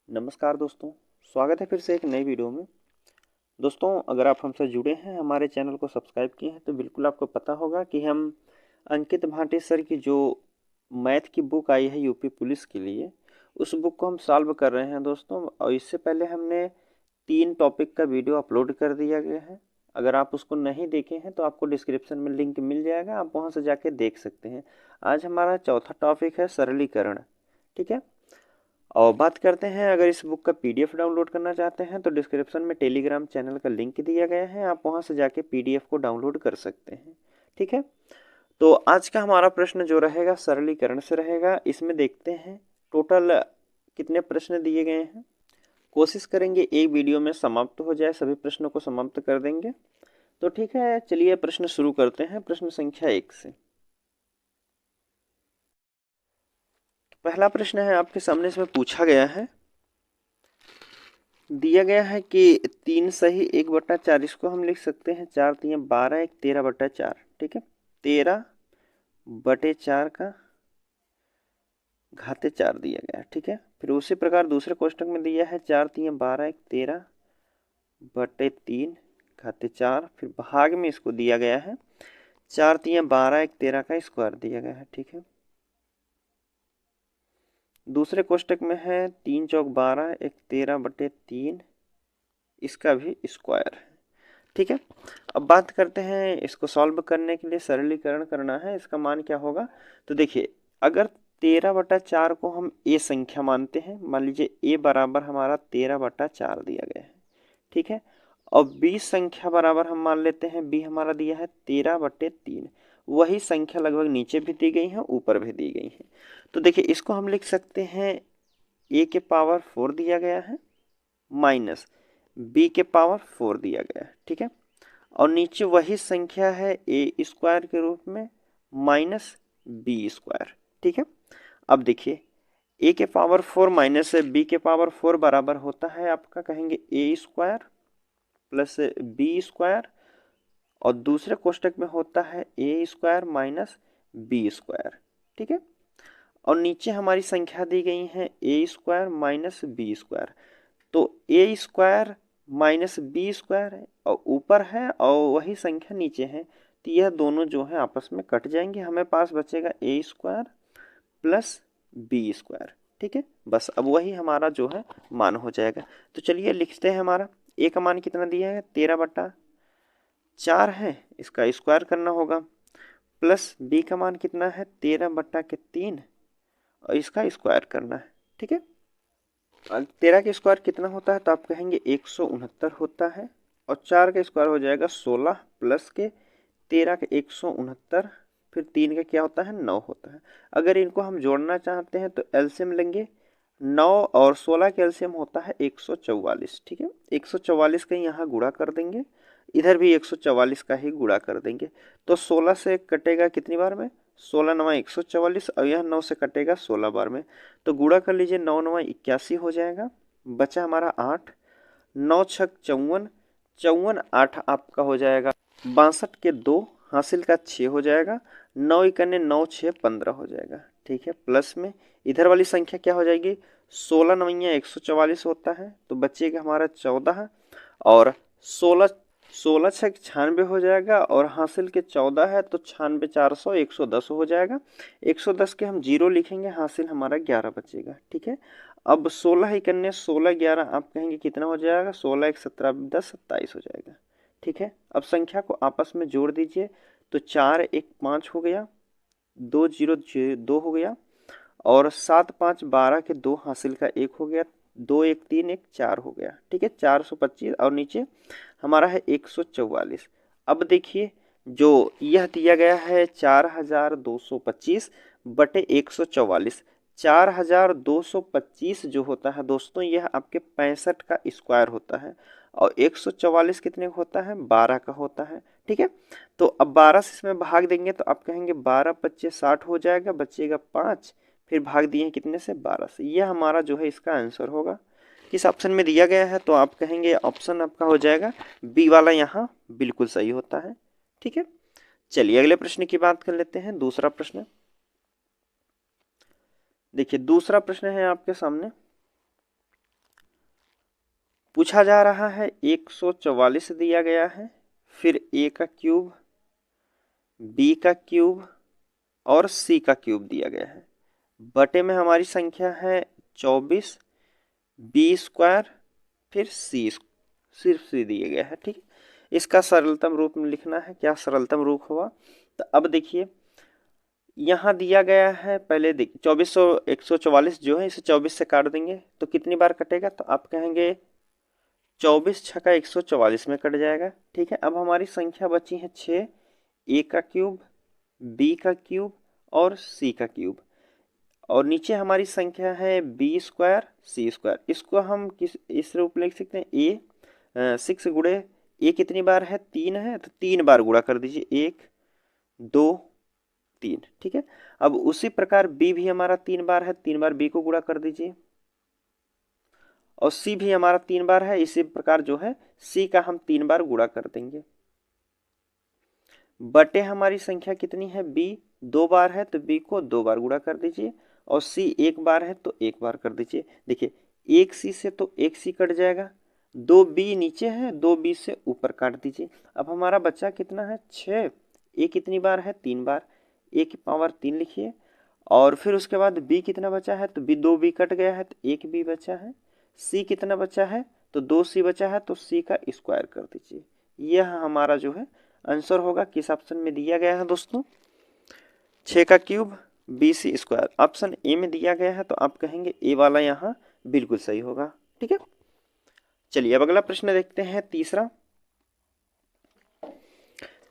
नमस्कार दोस्तों, स्वागत है फिर से एक नई वीडियो में। दोस्तों, अगर आप हमसे जुड़े हैं, हमारे चैनल को सब्सक्राइब किए हैं तो बिल्कुल आपको पता होगा कि हम अंकित भाटे सर की जो मैथ की बुक आई है यूपी पुलिस के लिए, उस बुक को हम सॉल्व कर रहे हैं दोस्तों। और इससे पहले हमने 3 टॉपिक का वीडियो अपलोड कर दिया गया है। अगर आप उसको नहीं देखे हैं तो आपको डिस्क्रिप्शन में लिंक मिल जाएगा, आप वहाँ से जाके देख सकते हैं। आज हमारा चौथा टॉपिक है सरलीकरण। ठीक है, और बात करते हैं, अगर इस बुक का पीडीएफ डाउनलोड करना चाहते हैं तो डिस्क्रिप्शन में टेलीग्राम चैनल का लिंक दिया गया है, आप वहां से जाके पीडीएफ को डाउनलोड कर सकते हैं। ठीक है, तो आज का हमारा प्रश्न जो रहेगा सरलीकरण से रहेगा। इसमें देखते हैं टोटल कितने प्रश्न दिए गए हैं। कोशिश करेंगे एक वीडियो में समाप्त हो जाए, सभी प्रश्नों को समाप्त कर देंगे। तो ठीक है, चलिए प्रश्न शुरू करते हैं। प्रश्न संख्या 1 से पहला प्रश्न है आपके सामने, इसमें पूछा गया है, दिया गया है कि 3 सही 1/4, इसको हम लिख सकते हैं 4 3 12 1 13/4। ठीक है, 13/4 का घाते 4 दिया गया है। ठीक है, फिर उसी प्रकार दूसरे कोष्टक में दिया है 4 3 12 1 13/3 घाते 4, फिर भाग में इसको दिया गया है 4 3 12 1 13 का स्क्वायर दिया गया है। ठीक है, दूसरे कोष्टक में है 3 चौक 12 1 13/3, इसका भी स्क्वायर है। ठीक है, अब बात करते हैं, इसको सॉल्व करने के लिए सरलीकरण करना है। इसका मान क्या होगा, तो देखिए, अगर 13/4 को हम ए संख्या मानते हैं, मान लीजिए ए बराबर हमारा 13/4 दिया गया है। ठीक है, और बी संख्या बराबर हम मान लेते हैं, बी हमारा दिया है 13/3। वही संख्या लगभग नीचे भी दी गई है, ऊपर भी दी गई है। तो देखिए, इसको हम लिख सकते हैं ए के पावर 4 दिया गया है माइनस बी के पावर 4 दिया गया है। ठीक है, और नीचे वही संख्या है ए स्क्वायर के रूप में माइनस बी स्क्वायर। ठीक है, अब देखिए, ए के पावर 4 माइनस बी के पावर 4 बराबर होता है आपका, कहेंगे ए स्क्वायर प्लस बी स्क्वायर, और दूसरे कोष्टक में होता है A square minus B square. ठीक है, और नीचे हमारी संख्या दी गई है A square minus B square. तो ए स्क्वायर माइनस बी स्क्वायर है और ऊपर है, और वही संख्या नीचे है, तो यह दोनों जो है आपस में कट जाएंगे, हमें पास बचेगा ए स्क्वायर प्लस बी स्क्वायर। ठीक है, बस अब वही हमारा जो है मान हो जाएगा। तो चलिए लिखते हैं, हमारा ए का मान कितना दिया है 13/4 है, इसका स्क्वायर करना होगा, प्लस बी का मान कितना है 13/3 और इसका स्क्वायर करना है। ठीक है, 13 का स्क्वायर कितना होता है, तो आप कहेंगे 169 होता है, और 4 का स्क्वायर हो जाएगा 16 प्लस के 13 का 169, फिर 3 का क्या होता है 9 होता है। अगर इनको हम जोड़ना चाहते हैं तो एलसीएम लेंगे, 9 और 16 का एलसीएम होता है 144। ठीक है, 144 का यहाँ गुणा कर देंगे, इधर भी 144 का ही गुणा कर देंगे। तो 16 से कटेगा कितनी बार में, 16 9 144, और यह 9 से कटेगा 16 बार में। तो गुणा कर लीजिए, 9 9 81 हो जाएगा, बचा हमारा 8, 9 छक 54, 54 8 आपका हो जाएगा 62 के 2, हासिल का 6 हो जाएगा, 9 इकन्ने 9 6 15 हो जाएगा। ठीक है, प्लस में इधर वाली संख्या क्या हो जाएगी, 16 9 144 होता है, तो बचेगा हमारा 14, और 16 16 छक 96 हो जाएगा, और हासिल के 14 है तो 96 400 110 हो जाएगा। 110 के हम 0 लिखेंगे, हासिल हमारा 11 बचेगा। ठीक है, अब 16 इकन्ने 16 11 आप कहेंगे कितना हो जाएगा, 16 1 17 10 27 हो जाएगा। ठीक है, अब संख्या को आपस में जोड़ दीजिए, तो 4 1 5 हो गया, 2 0 2 हो गया, और 7 5 12 के 2 हासिल का 1 हो गया, 2 1 3 1 4 हो गया। ठीक है, 425, और नीचे हमारा है 144। अब देखिए, जो यह दिया गया है 4225 बटे 144, 4225 जो होता है दोस्तों, यह आपके 65 का स्क्वायर होता है, और 144 कितने का होता है, 12 का होता है। ठीक है, तो अब 12 से इसमें भाग देंगे तो आप कहेंगे 12 25 60 हो जाएगा, बचेगा 5, फिर भाग दिए कितने से, 12 से। यह हमारा जो है इसका आंसर होगा। किस ऑप्शन में दिया गया है, तो आप कहेंगे ऑप्शन आपका हो जाएगा बी वाला, यहाँ बिल्कुल सही होता है। ठीक है, चलिए अगले प्रश्न की बात कर लेते हैं। दूसरा प्रश्न देखिए, दूसरा प्रश्न है आपके सामने, पूछा जा रहा है 144 दिया गया है, फिर a का क्यूब, b का क्यूब और c का क्यूब दिया गया है। बटे में हमारी संख्या है 24, b स्क्वायर, फिर सिर्फ c दिया गया है। ठीक है, इसका सरलतम रूप में लिखना है। क्या सरलतम रूप हुआ? तो अब देखिए यहाँ दिया गया है, पहले देखिए 144 जो है इसे 24 से काट देंगे तो कितनी बार कटेगा? तो आप कहेंगे 24 छक्का 144 में कट जाएगा। ठीक है, अब हमारी संख्या बची है 6, a का क्यूब, b का क्यूब और c का क्यूब, और नीचे हमारी संख्या है b स्क्वायर c स्क्वायर। इसको हम किस इस रूप में लिख सकते हैं? a 6 गुणे a कितनी बार है? 3 है, तो 3 बार गुणा कर दीजिए, 1 2 3। ठीक है, अब उसी प्रकार b भी हमारा 3 बार है, 3 बार b को गुणा कर दीजिए, और c भी हमारा 3 बार है, इसी प्रकार जो है c का हम 3 बार गुणा कर देंगे। बटे हमारी संख्या कितनी है? b 2 बार है तो b को 2 बार गुणा कर दीजिए, और c 1 बार है तो 1 बार कर दीजिए। देखिए 1 c से तो 1 c कट जाएगा, 2 b नीचे है, 2 b से ऊपर काट दीजिए। अब हमारा बच्चा कितना है? 6। a कितनी बार है? 3 बार, a की पावर 3 लिखिए, और फिर उसके बाद b कितना बचा है? तो b 2 b कट गया है तो 1 b बचा है। c कितना बचा है? तो 2 c बचा है, तो c का स्क्वायर कर दीजिए। यह हमारा जो है आंसर होगा। किस ऑप्शन में दिया गया है दोस्तों? 6 का cube BC square. Option A में दिया गया है, तो आप कहेंगे ए वाला यहाँ बिल्कुल सही होगा। ठीक है, चलिए अब अगला प्रश्न देखते हैं।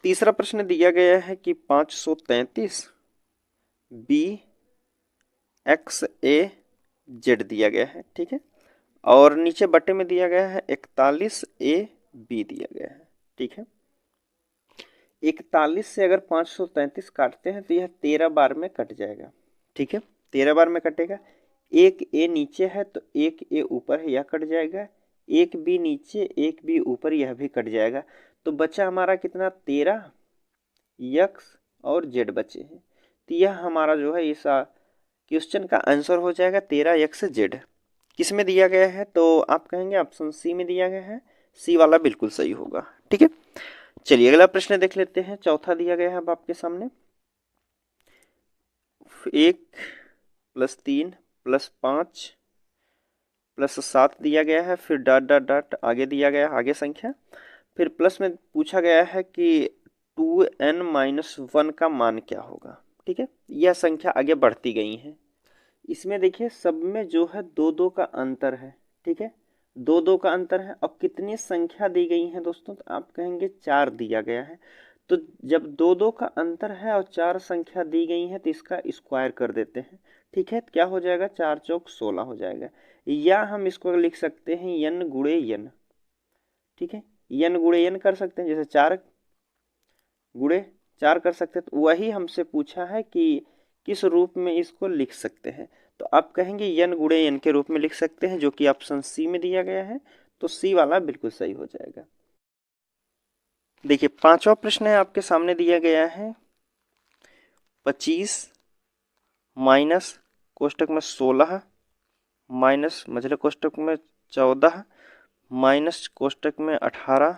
तीसरा प्रश्न दिया गया है कि 533 BXAZ दिया गया है। ठीक है, और नीचे बटे में दिया गया है 41AB दिया गया है। ठीक है, 41 से अगर 533 काटते हैं तो यह 13 बार में कट जाएगा। ठीक है, 13 बार में कटेगा। एक ए नीचे है तो एक ए ऊपर है, यह कट जाएगा। एक बी नीचे, एक बी ऊपर, यह भी कट जाएगा। तो बचा हमारा कितना? 13 यक्स और जेड बचे हैं। तो यह हमारा जो है इस क्वेश्चन का आंसर हो जाएगा 13 यक्स जेड। किस में दिया गया है? तो आप कहेंगे ऑप्शन सी में दिया गया है, सी वाला बिल्कुल सही होगा। ठीक है, चलिए अगला प्रश्न देख लेते हैं। चौथा दिया गया है अब आपके सामने, 1 + 3 + 5 + 7 दिया गया है, फिर डॉट डॉट डॉट आगे दिया गया है, आगे संख्या, फिर प्लस में पूछा गया है कि 2n-1 का मान क्या होगा। ठीक है, यह संख्या आगे बढ़ती गई है। इसमें देखिए सब में जो है 2-2 का अंतर है। ठीक है, 2-2 का अंतर है। अब कितनी संख्या दी गई है दोस्तों? तो आप कहेंगे 4 दिया गया है। तो जब 2-2 का अंतर है और 4 संख्या दी गई है तो इसका स्क्वायर कर देते हैं। ठीक है, क्या हो जाएगा? 4 चौक 16 हो जाएगा, या हम इसको लिख सकते हैं n गुणे n। ठीक है, n गुणे n कर सकते हैं, जैसे 4 गुणे 4 कर सकते हैं। तो वही हमसे पूछा है कि किस रूप में इसको लिख सकते हैं। तो आप कहेंगे n गुणे n के रूप में लिख सकते हैं, जो कि ऑप्शन सी में दिया गया है। तो सी वाला बिल्कुल सही हो जाएगा। देखिए पांचवा प्रश्न है आपके सामने दिया गया है, 25 माइनस कोष्टक में 16 माइनस मझले कोष्टक में 14 माइनस कोष्टक में 18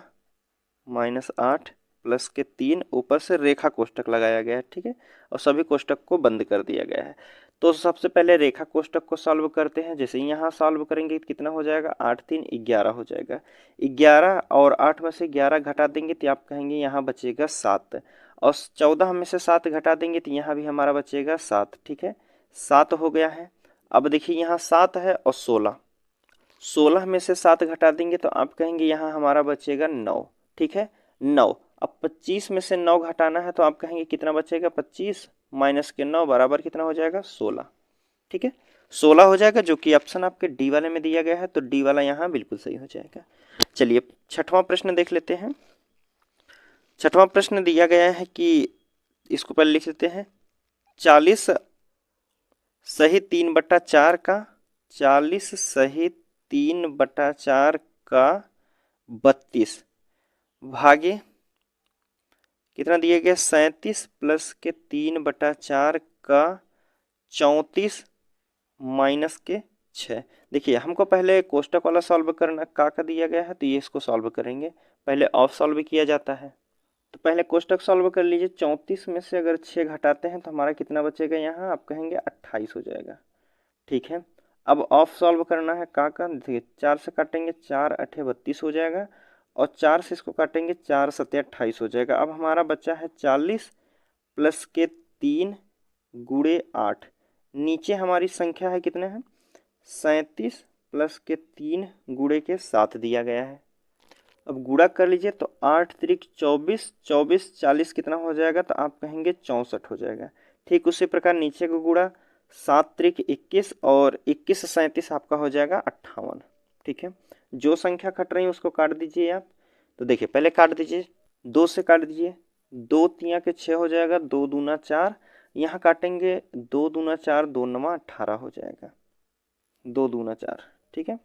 माइनस 8 प्लस के 3 ऊपर से रेखा कोष्टक लगाया गया है। ठीक है, और सभी कोष्टक को बंद कर दिया गया है। तो सबसे पहले रेखा कोष्टक को सॉल्व करते हैं। जैसे यहाँ सॉल्व करेंगे कितना हो जाएगा? 8 3 11 हो जाएगा। 11 और 8 में से 11 घटा देंगे तो आप कहेंगे यहाँ बचेगा 7, और 14 में से 7 घटा देंगे तो यहाँ भी हमारा बचेगा 7। ठीक है, 7 हो गया है। अब देखिए यहाँ 7 है और 16 में से 7 घटा देंगे तो आप कहेंगे यहाँ हमारा बचेगा 9। ठीक है, 9। अब 25 में से 9 घटाना है तो आप कहेंगे कितना बचेगा? 25 माइनस के 9 बराबर कितना हो जाएगा? 16। ठीक है, 16 हो जाएगा, जो कि ऑप्शन आपके डी वाले में दिया गया है। तो डी वाला यहाँ बिल्कुल सही हो जाएगा। चलिए छठवां प्रश्न देख लेते हैं। छठवां प्रश्न दिया गया है कि इसको पहले लिख लेते हैं, 40 सही 3/4 का 40 सही 3/4 का 32 भागे कितना दिया गया? 37 प्लस के 3/4 का 34 माइनस के 6। देखिए हमको पहले कोष्टक वाला सॉल्व करना का दिया गया है, तो ये इसको सॉल्व करेंगे। पहले ऑफ सॉल्व किया जाता है, तो पहले कोष्टक सॉल्व कर लीजिए। 34 में से अगर 6 घटाते हैं तो हमारा कितना बचेगा, यहाँ आप कहेंगे 28 हो जाएगा। ठीक है, अब ऑफ सॉल्व करना है का देखिए 4 से काटेंगे 4 8 32 हो जाएगा, और 4 से इसको काटेंगे 4 7 28 हो जाएगा। अब हमारा बचा है 40 प्लस के 3 गुणे 8। नीचे हमारी संख्या है कितने हैं, 37 प्लस के 3 गुणे के 7 दिया गया है। अब गुणा कर लीजिए, तो 8 त्रिक 24, 24 40 कितना हो जाएगा, तो आप कहेंगे 64 हो जाएगा। ठीक उसी प्रकार नीचे को गुणा, 7 त्रिक 21 और 21 37 आपका हो जाएगा 58। ठीक है, जो संख्या कट रही है उसको काट दीजिए आप। तो देखिए पहले काट दीजिए, 2 से काट दीजिए, 2 तिया के 6 हो जाएगा, 2 दूना 4, यहाँ काटेंगे 2 दूना 4, 2 नवा 18 हो जाएगा, 2 दूना 4। ठीक है,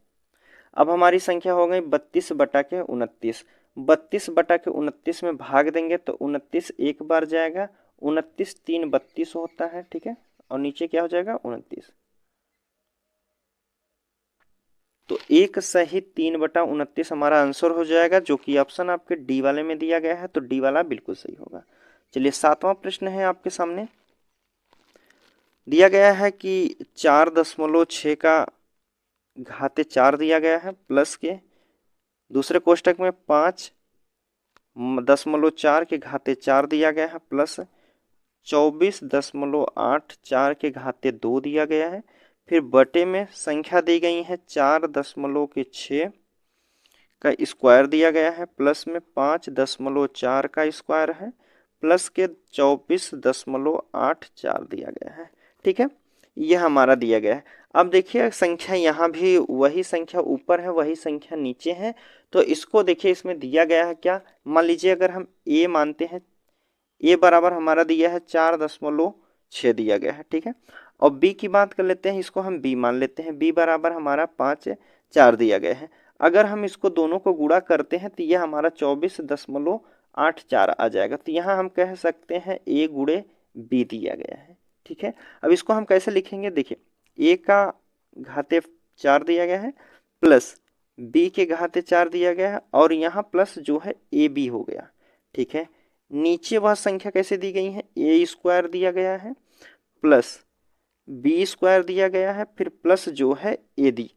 अब हमारी संख्या हो गई 32 बटा के 29। 32 बटा के 29 में भाग देंगे तो 29 एक बार जाएगा, 29 3 32 होता है। ठीक है, और नीचे क्या हो जाएगा 29, तो 1 सही 3 बटा 29 हमारा आंसर हो जाएगा, जो कि ऑप्शन आपके डी वाले में दिया गया है, तो डी वाला बिल्कुल सही होगा। चलिए 7वां प्रश्न है आपके सामने। दिया गया है कि 4.6 का घाते 4 दिया गया है, प्लस के दूसरे कोष्टक में 5.4 के घाते 4 दिया गया है, प्लस 24.8 4 के घाते 2 दिया गया है। फिर बटे में संख्या दी गई है 4.6 का स्क्वायर दिया गया है, प्लस में 5.4 का स्क्वायर है, प्लस के 24.84 दिया गया है। ठीक है, यह हमारा दिया गया है। अब देखिए संख्या यहाँ भी वही संख्या ऊपर है, वही संख्या नीचे है, तो इसको देखिए इसमें दिया गया है क्या, मान लीजिए अगर हम a मानते हैं, a बराबर हमारा दिया है 4.6 दिया गया है। ठीक है, और b की बात कर लेते हैं, इसको हम b मान लेते हैं, b बराबर हमारा 5 4 दिया गया है। अगर हम इसको दोनों को गुणा करते हैं तो यह हमारा 24.84 आ जाएगा। तो यहाँ हम कह सकते हैं a गुणे b दिया गया है। ठीक है, अब इसको हम कैसे लिखेंगे, देखिए a का घाते 4 दिया गया है, प्लस b के घाते 4 दिया गया है, और यहाँ प्लस जो है ए बी हो गया। ठीक है, नीचे वह संख्या कैसे दी गई है, ए स्क्वायर दिया गया है, प्लस बी स्क्वायर दिया गया है, फिर प्लस जो है ए डी,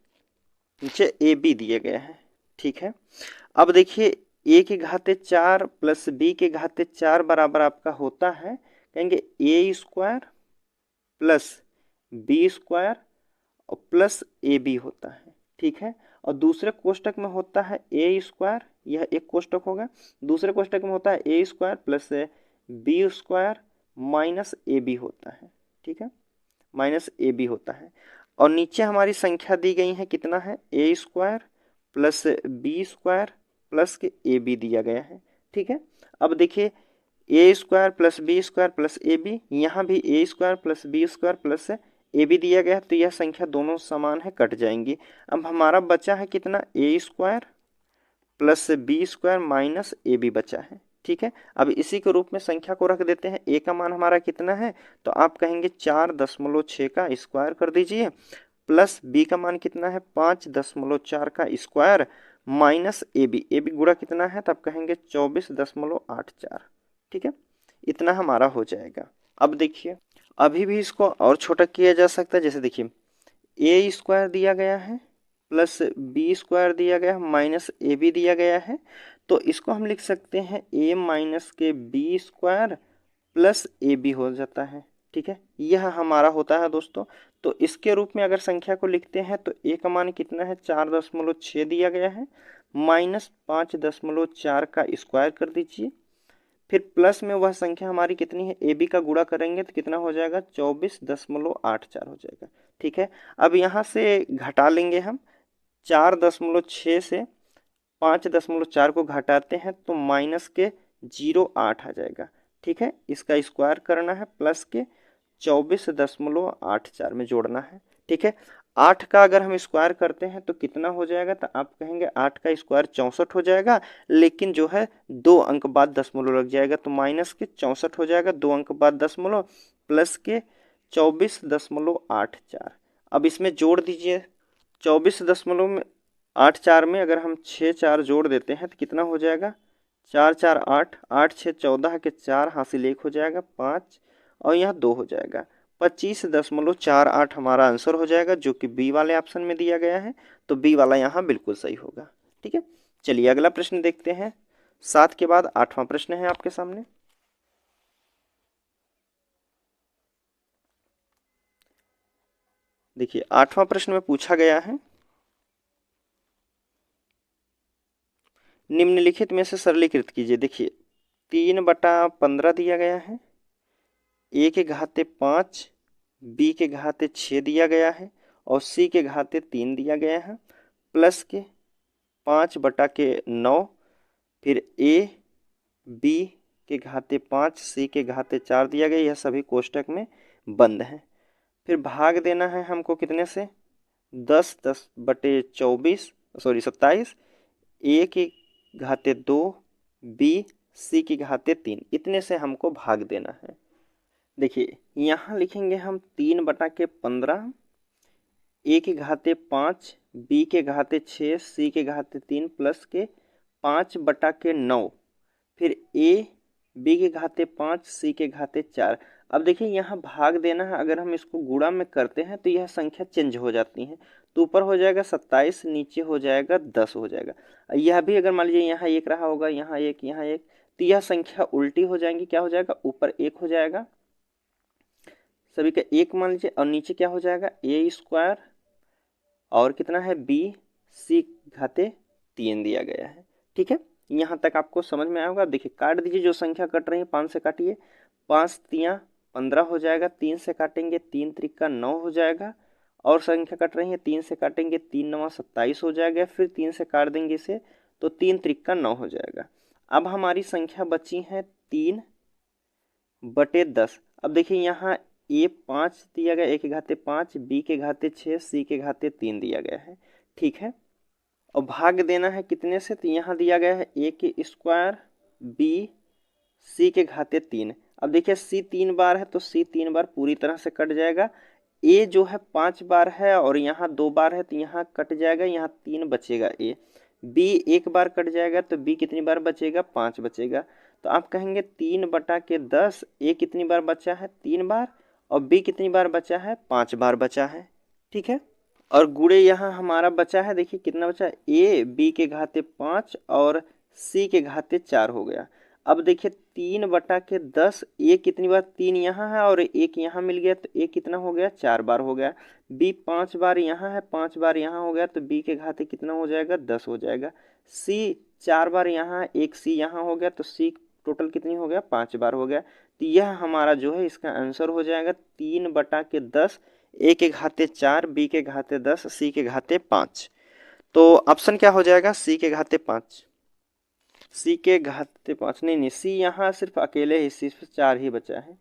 नीचे ए बी दिया गया है। ठीक है, अब देखिए a के घाते 4 प्लस b के घाते 4 बराबर आपका होता है, कहेंगे ए स्क्वायर प्लस बी स्क्वायर और प्लस ए बी होता है। ठीक है, और दूसरे कोष्टक में होता है ए स्क्वायर, यह एक कोष्टक होगा, दूसरे कोष्टक में होता है A square plus B square minus A B होता है। ठीक है, माइनस ए बी होता है, और नीचे हमारी संख्या दी गई है कितना है, A square plus B square plus के ए बी दिया गया है। ठीक है, अब देखिए A square plus B square plus A B, यहाँ भी A square plus B square plus A B दिया गया है, तो यह संख्या दोनों समान है, कट जाएंगी। अब हमारा बचा है कितना, A square plus B square minus A B बचा है। ठीक है, अब इसी के रूप में संख्या को रख देते हैं। ए का मान हमारा कितना है, तो आप कहेंगे 4.6 का स्क्वायर कर दीजिए, प्लस बी का मान कितना है 5.4 का स्क्वायर माइनस ए बी गुणा कितना है, तो आप कहेंगे 24.84। ठीक है, इतना हमारा हो जाएगा। अब देखिए अभी भी इसको और छोटा किया जा सकता है, जैसे देखिए ए स्क्वायर दिया गया है प्लस बी स्क्वायर दिया गया है माइनस ए बी दिया गया है, तो इसको हम लिख सकते हैं ए माइनस के बी स्क्वायर प्लस ए बी हो जाता है। ठीक है, यह हमारा होता है दोस्तों। तो इसके रूप में अगर संख्या को लिखते हैं तो ए का मान कितना है 4.6 दिया गया है, माइनस 5.4 का स्क्वायर कर दीजिए, फिर प्लस में वह संख्या हमारी कितनी है, ए बी का गुणा करेंगे तो कितना हो जाएगा 24.84 हो जाएगा। ठीक है, अब यहाँ से घटा लेंगे हम, 4.6 से 5.4 को घटाते हैं तो माइनस के 0.8 आ जाएगा। ठीक है, इसका स्क्वायर करना है, प्लस के 24.84 में जोड़ना है। ठीक है, 8 का अगर हम स्क्वायर करते हैं तो कितना हो जाएगा, तो आप कहेंगे 8 का स्क्वायर 64 हो जाएगा, लेकिन जो है 2 अंक बाद दशमलव लग जाएगा, तो माइनस के 64 हो जाएगा, 2 अंक बाद दशमलव, प्लस के 24.84। अब इसमें जोड़ दीजिए, 24.84 में अगर हम 6 4 जोड़ देते हैं तो कितना हो जाएगा, 4 4 8, 8 6 14 के 4 हासिल 1 हो जाएगा 5 और यहाँ 2 हो जाएगा। 25.48 हमारा आंसर हो जाएगा, जो कि बी वाले ऑप्शन में दिया गया है। तो बी वाला यहाँ बिल्कुल सही होगा। ठीक है, चलिए अगला प्रश्न देखते हैं। 7 के बाद 8वां प्रश्न है आपके सामने। देखिए 8वां प्रश्न में पूछा गया है, निम्नलिखित में से सरलीकृत कीजिए। देखिए 3/15 दिया गया है, ए के घाते 5, बी के घाते 6 दिया गया है और सी के घाते 3 दिया गया है, प्लस के 5/9, फिर ए बी के घाते 5, सी के घाते 4 दिया गया। यह सभी कोष्टक में बंद है। फिर भाग देना है हमको कितने से, 27, ए के घाते 2, बी सी के घाते 3, इतने से हमको भाग देना है। देखिए यहाँ लिखेंगे हम 3/15, ए के घाते 5, बी के घाते 6, सी के घाते 3, प्लस के 5/9, फिर ए बी के घाते 5, सी के घाते 4। अब देखिए यहाँ भाग देना है, अगर हम इसको गुणा में करते हैं तो यह संख्या चेंज हो जाती है। तो ऊपर हो जाएगा 27, नीचे हो जाएगा 10 हो जाएगा। यह भी अगर मान लीजिए यहाँ 1 रहा होगा, यहाँ 1, यहाँ 1, तो यह संख्या उल्टी हो जाएंगी। क्या हो जाएगा, ऊपर 1 हो जाएगा, सभी का 1 मान लीजिए, और नीचे क्या हो जाएगा a² और कितना है b c घाते 3 दिया गया है। ठीक है, यहाँ तक आपको समझ में आया होगा। देखिए काट दीजिए, जो संख्या कट रही है 5 से काटिए, 5 3 15 हो जाएगा, 3 से काटेंगे 3 3 9 हो जाएगा, और संख्या कट रही है 3 से काटेंगे 3 9 27 हो जाएगा, फिर 3 से काट देंगे इसे तो 3 3 9 हो जाएगा। अब हमारी संख्या बची है 3/10। अब देखिए यहाँ ए 5 दिया गया, ए के घाते 5, बी के घाते 6, सी के घाते 3 दिया गया है। ठीक है, और भाग देना है कितने से, तो यहाँ दिया गया है a², बी सी के घाते 3। अब देखिए सी 3 बार है तो सी 3 बार पूरी तरह से कट जाएगा। ए जो है 5 बार है और यहाँ 2 बार है तो यहाँ कट जाएगा, यहाँ 3 बचेगा ए। बी 1 बार कट जाएगा तो बी कितनी बार बचेगा, 5 बचेगा। तो आप कहेंगे 3/10, ए कितनी बार बचा है, 3 बार, और बी कितनी बार बचा है, 5 बार बचा है। ठीक है, और गुणे यहाँ हमारा बचा है, देखिए कितना बचा है, ए बी के घाते 5 और सी के घाते 4 हो गया। अब देखिए 3/10, ए कितनी बार, 3 यहाँ है और 1 यहाँ मिल गया तो ए कितना हो गया, 4 बार हो गया। बी 5 बार यहाँ है, 5 बार यहाँ हो गया तो बी के घाते कितना हो जाएगा, 10 हो जाएगा। सी 4 बार यहाँ है, 1 सी यहाँ हो गया तो सी टोटल कितनी हो गया, 5 बार हो गया। तो यह हमारा जो है इसका आंसर हो जाएगा 3/10, ए के घाते 4, बी के घाते 10, सी के घाते 5। तो ऑप्शन क्या हो जाएगा, सी के घाते 5। सी के घाते 5 नहीं, सी यहाँ सिर्फ अकेले ही, सिर्फ 4 ही बचा है।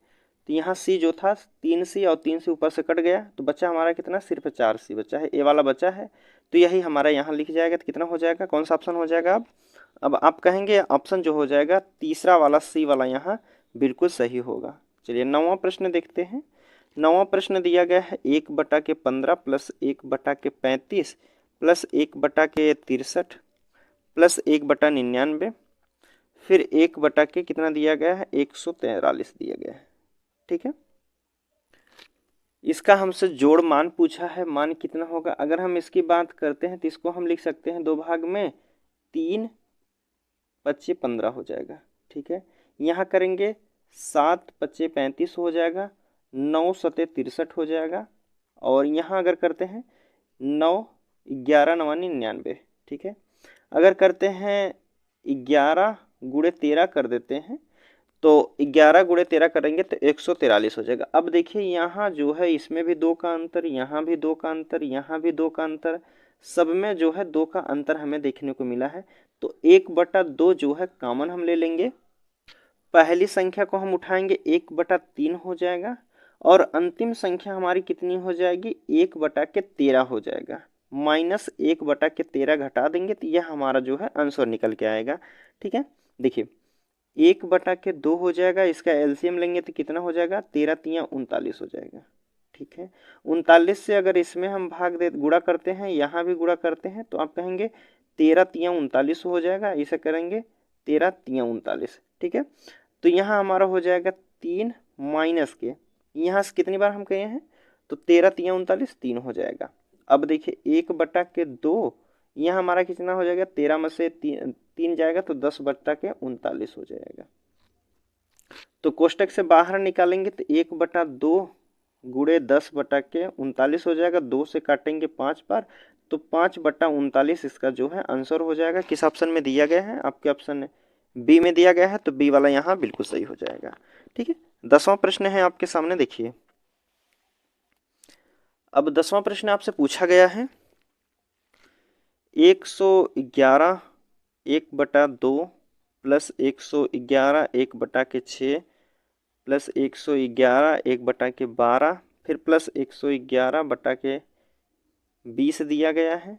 तो यहाँ सी जो था 3 सी और 3 से ऊपर से कट गया तो बचा हमारा कितना, सिर्फ 4 सी बचा है, ए वाला बचा है। तो यही हमारा यहाँ लिख जाएगा। तो कितना हो जाएगा, कौन सा ऑप्शन हो जाएगा। अब आप कहेंगे ऑप्शन जो हो जाएगा तीसरा वाला, सी वाला यहाँ बिल्कुल सही होगा। चलिए 9वां प्रश्न देखते हैं। 9वां प्रश्न दिया गया है 1/15 प्लस 1/35 प्लस 1/63 प्लस 1/99, फिर 1 कितना दिया गया है, 143 दिया गया है। ठीक है, इसका हमसे जोड़ मान पूछा है, मान कितना होगा। अगर हम इसकी बात करते हैं तो इसको हम लिख सकते हैं 2 भाग में, 3 5 15 हो जाएगा। ठीक है, यहाँ करेंगे 7 5 35 हो जाएगा, 9 7 63 हो जाएगा, और यहाँ अगर करते हैं 9 11 9 99। ठीक है, अगर करते हैं 11 गुणे 13 कर देते हैं तो 11 गुणे 13 करेंगे तो 143 हो जाएगा। अब देखिए यहाँ जो है इसमें भी 2 का अंतर, यहाँ भी 2 का अंतर, यहाँ भी 2 का अंतर, सब में जो है 2 का अंतर हमें देखने को मिला है। तो 1/2 जो है कॉमन हम ले लेंगे, पहली संख्या को हम उठाएंगे 1/3 हो जाएगा, और अंतिम संख्या हमारी कितनी हो जाएगी, 1/13 हो जाएगा। माइनस 1/13 घटा देंगे तो यह हमारा जो है आंसर निकल के आएगा। ठीक है, देखिए 1/2 हो जाएगा, इसका एलसीएम लेंगे तो कितना हो जाएगा, 13 3 39 हो जाएगा। ठीक है। 39 से अगर इसमें हम भाग दे गुणा करते हैं, यहाँ भी गुणा करते हैं, तो आप कहेंगे 13 तिया 39 हो जाएगा। इसे करेंगे 13 तिया 39, ठीक है। तो यहाँ हमारा हो जाएगा 3 माइनस के, यहाँ से कितनी बार हम कहे हैं, तो 13 तिया 39 3 हो जाएगा। अब देखिए 1/2, यहाँ हमारा कितना हो जाएगा, 13 में से 3 जाएगा तो 10/39 हो जाएगा। तो कोष्टक से बाहर निकालेंगे तो 1/2 गुणे 10/39 हो जाएगा। 2 से काटेंगे 5 बार, तो 5/39 इसका जो है आंसर हो जाएगा। किस ऑप्शन में दिया गया है, आपके ऑप्शन बी में दिया गया है, तो बी वाला यहाँ बिल्कुल सही हो जाएगा। ठीक है, 10वां प्रश्न है आपके सामने, देखिए। अब 10वां प्रश्न आपसे पूछा गया है 111 1/2 प्लस 111 1/6 प्लस 111 1/12 फिर प्लस 111/20 दिया गया है।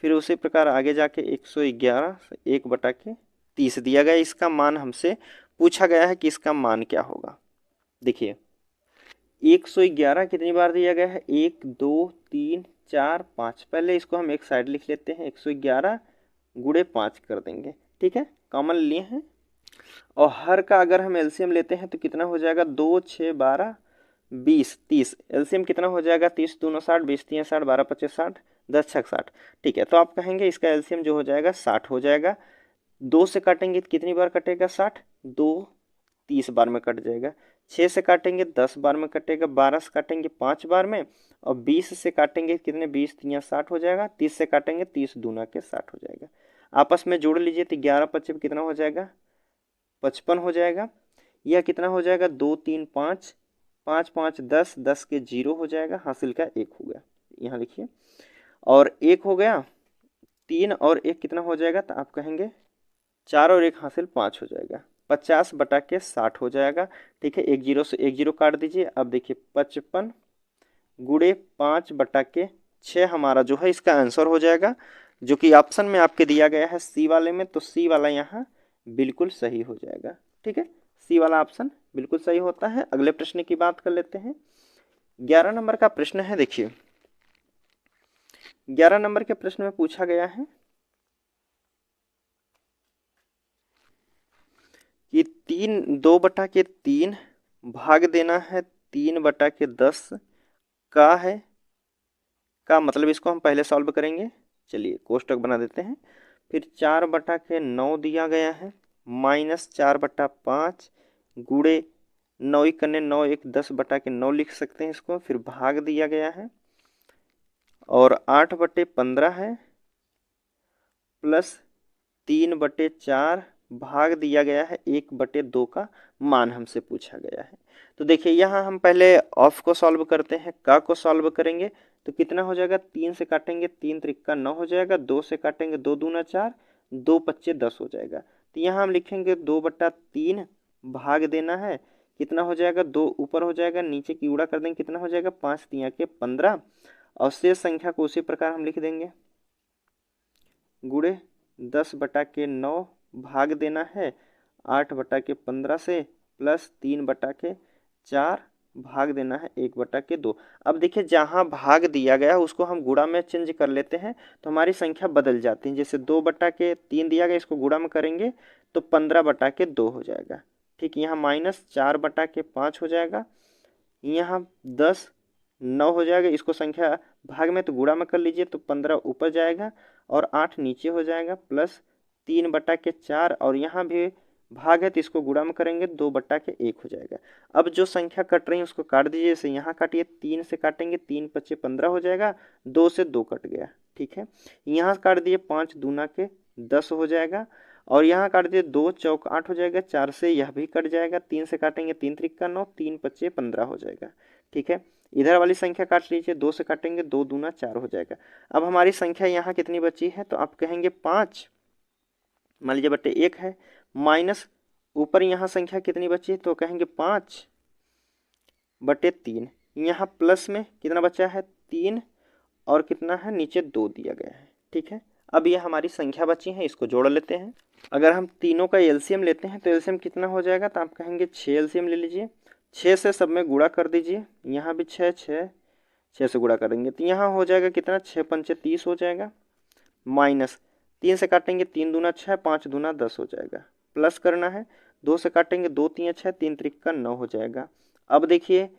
फिर उसी प्रकार आगे जाके 111 1/30 दिया गया। इसका मान हमसे पूछा गया है कि इसका मान क्या होगा। देखिए 111 कितनी बार दिया गया है, 1 2 3 4 5। पहले इसको हम एक साइड लिख लेते हैं, 111 गुणे 5 कर देंगे, ठीक है, कॉमन लिए हैं। और हर का अगर हम एलसीएम लेते हैं तो कितना हो जाएगा, 2 6 12 20 30। एलसीएम कितना हो जाएगा, 30 दूना 60 20 3 60 12 25 60 10 6 60। ठीक है, तो आप कहेंगे इसका एलसीएम जो हो जाएगा 60 हो जाएगा। 2 से काटेंगे तो कितनी बार कटेगा, 60, 2 30 बार में कट जाएगा। 6 से काटेंगे 10 बार में कटेगा। 12 से काटेंगे 5 बार में। और 20 से काटेंगे कितने, 20 3 60 हो जाएगा। 30 से काटेंगे 30 दूना के 60 हो जाएगा। आपस में जोड़ लीजिए तो 11 25 कितना हो जाएगा, 55 हो जाएगा। यह कितना हो जाएगा, 2 3 5 5 5 10 10 के 0 हो जाएगा। हासिल का 1 हो गया, यहाँ लिखिए। और 1 हो गया, 3 और 1 कितना हो जाएगा, तो आप कहेंगे 4 और 1 हासिल 5 हो जाएगा। 50/60 हो जाएगा। ठीक है, 1 0 से 1 0 काट दीजिए। अब देखिए 55 गुणे 5/6 हमारा जो है इसका आंसर हो जाएगा, जो कि ऑप्शन में आपके दिया गया है सी वाले में। तो सी वाला यहाँ बिल्कुल सही हो जाएगा। ठीक है, सी वाला ऑप्शन बिल्कुल सही होता है। अगले प्रश्न की बात कर लेते हैं। 11 नंबर का प्रश्न है, देखिए 11 नंबर के प्रश्न में पूछा गया है कि 2/3 भाग देना है 3/10 का है, का मतलब इसको हम पहले सॉल्व करेंगे। चलिए कोष्टक बना देते हैं। फिर 4/9 दिया गया है, माइनस 4/5 गुणे 9 1 करने 9 1 10/9 लिख सकते हैं इसको। फिर भाग दिया गया है और 8/15 है, प्लस 3/4 भाग दिया गया है 1/2 का मान हमसे पूछा गया है। तो देखिए यहाँ हम पहले ऑफ को सॉल्व करते हैं, का को सॉल्व करेंगे तो कितना हो जाएगा, 3 से काटेंगे 3 त्रिका 9 हो जाएगा। 2 से काटेंगे 2 दूना 4 2 पच्चे 10 हो जाएगा। तो यहाँ हम लिखेंगे 2/3 भाग देना है, कितना हो जाएगा, 2 ऊपर हो जाएगा, नीचे की गुणा कर देंगे, कितना हो जाएगा 5 तिया के 15। और शेष संख्या को उसी प्रकार हम लिख देंगे, गुणे 10/9 भाग देना है 8/15 से, प्लस 3/4 भाग देना है 1/2। अब देखिए जहाँ भाग दिया गया उसको हम गुणा में चेंज कर लेते हैं तो हमारी संख्या बदल जाती है। जैसे 2/3 दिया गया, इसको गुणा में करेंगे तो 15/2 हो जाएगा। ठीक, यहाँ माइनस 4/5 हो जाएगा। यहाँ 10 9 हो जाएगा। इसको संख्या भाग में तो गुणा में कर लीजिए तो 15 ऊपर जाएगा और 8 नीचे हो जाएगा, प्लस 3/4 और यहाँ भी भाग है तो इसको गुणा में करेंगे 2/1 हो जाएगा। अब जो संख्या कट रही है उसको काट दीजिए। जैसे यहाँ काटिए, 3 से काटेंगे 3 पच्चे 15 हो जाएगा। 2 से 2 कट गया, ठीक है। यहाँ काट दिए 5 दूना के 10 हो जाएगा। और यहाँ काट दिए 2 चौक 8 हो जाएगा। 4 से यह भी कट जाएगा। 3 से काटेंगे 3 त्रिका 9 3 पच्चे 15 हो जाएगा, ठीक है। इधर वाली संख्या काट लीजिए, 2 से काटेंगे 2 दूना 4 हो जाएगा। अब हमारी संख्या यहाँ कितनी बची है, तो आप कहेंगे 5 मान लीजिए बटे 1 है, माइनस ऊपर यहाँ संख्या कितनी बची है तो कहेंगे 5/3। यहाँ प्लस में कितना बचा है 3 और कितना है नीचे 2 दिया गया है, ठीक है। अब ये हमारी संख्या बची है, इसको जोड़ लेते हैं। अगर हम तीनों का एलसीएम लेते हैं तो एलसीएम कितना हो जाएगा, तो आप कहेंगे 6 एलसीएम ले लीजिए 6 से सब में गुणा कर दीजिए, यहाँ भी 6 6 6 से गुणा करेंगे तो यहाँ हो जाएगा कितना, 6 पंचे 30 हो जाएगा, माइनस 3 से काटेंगे 3 दूना 6, 5 दूना 10 हो जाएगा, प्लस करना है 2 से काटेंगे 2 3 6, 3 त्रिक 9 हो जाएगा। अब देखिए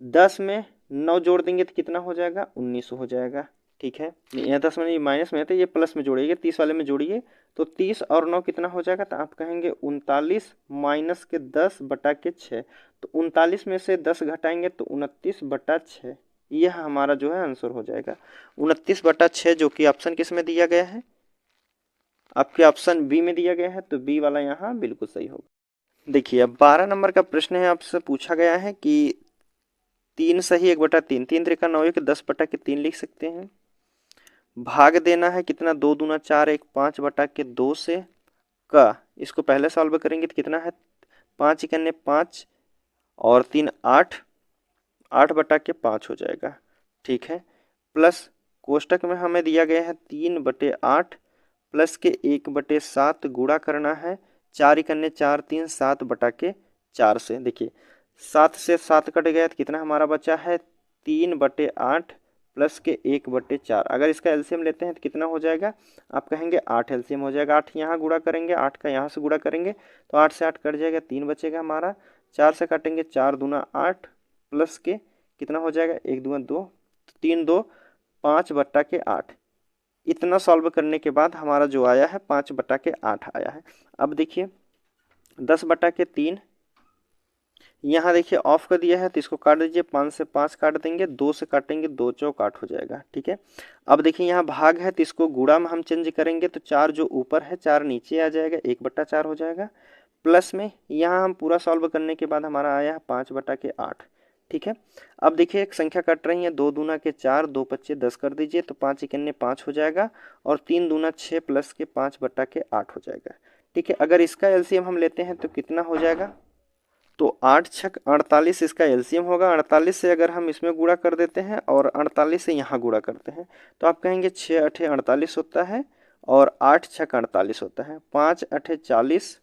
10 में 9 जोड़ देंगे तो कितना हो जाएगा, 19 हो जाएगा। ठीक है, यहाँ 10 में माइनस में है तो ये प्लस में जोड़िए, 30 वाले में जोड़िए तो 30 और 9 कितना हो जाएगा, तो आप कहेंगे 39 माइनस के 10 बटा के 6, तो 39 में से 10 घटाएंगे तो 29 बटा 6, यह हमारा जो है आंसर हो जाएगा 29 बटा 6, जो कि ऑप्शन किस में दिया गया है, आपके ऑप्शन बी में दिया गया है, तो बी वाला यहाँ बिल्कुल सही होगा। देखिए अब 12 नंबर का प्रश्न है, आपसे पूछा गया है कि 3 सही 1/3, 3 त्रिका 9 1 10 बटा के 3 लिख सकते हैं। भाग देना है कितना, 2 दूना 4 1 5 बटा के 2 से का, इसको पहले सॉल्व करेंगे तो कितना है, 5 इकन्ने 5 और 3 8, 8 बटा के 5 हो जाएगा। ठीक है, प्लस कोष्टक में हमें दिया गया है 3/8 प्लस के 1/7 गुणा करना है, 4 इकन्ने 4 3 7 बटा के 4 से। देखिए 7 से 7 कट गया तो कितना हमारा बचा है, 3/8 प्लस के 1/4। अगर इसका एलसीएम लेते हैं तो कितना हो जाएगा, आप कहेंगे 8 एलसीएम हो जाएगा। 8 यहाँ गुणा करेंगे, 8 का यहाँ से गुणा करेंगे तो 8 से 8 कट जाएगा, 3 बचेगा हमारा। 4 से काटेंगे 4 दूना 8 प्लस के कितना हो जाएगा, 1 दूना 2, 3 2 5 बटा के 8। इतना सॉल्व करने के बाद हमारा जो आया है 5 बटा के 8 आया है। अब देखिए 10 बटा के 3, यहाँ देखिए ऑफ कर दिया है तो इसको काट दीजिए, 5 से 5 काट देंगे, 2 से काटेंगे 2 चौक 8 हो जाएगा। ठीक है, अब देखिए यहाँ भाग है तो इसको गुणा में हम चेंज करेंगे तो 4 जो ऊपर है 4 नीचे आ जाएगा, 1/4 हो जाएगा। प्लस में यहाँ हम पूरा सॉल्व करने के बाद हमारा आया है 5 बटा के 8। ठीक है, अब देखिए एक संख्या कट रही है, 2 दूना के 4 2 पच्चे 10 कर दीजिए तो 5 इकन्ने 5 हो जाएगा और 3 दूना 6 प्लस के 5 बटा के 8 हो जाएगा। ठीक है, अगर इसका एलसीएम हम लेते हैं तो कितना हो जाएगा, तो 8 छक 48 इसका एलसीएम होगा। 48 से अगर हम इसमें गुणा कर देते हैं और 48 से यहाँ गुणा करते हैं तो आप कहेंगे 6 8 48 होता है और 8 छक 48 होता है, 5 8 40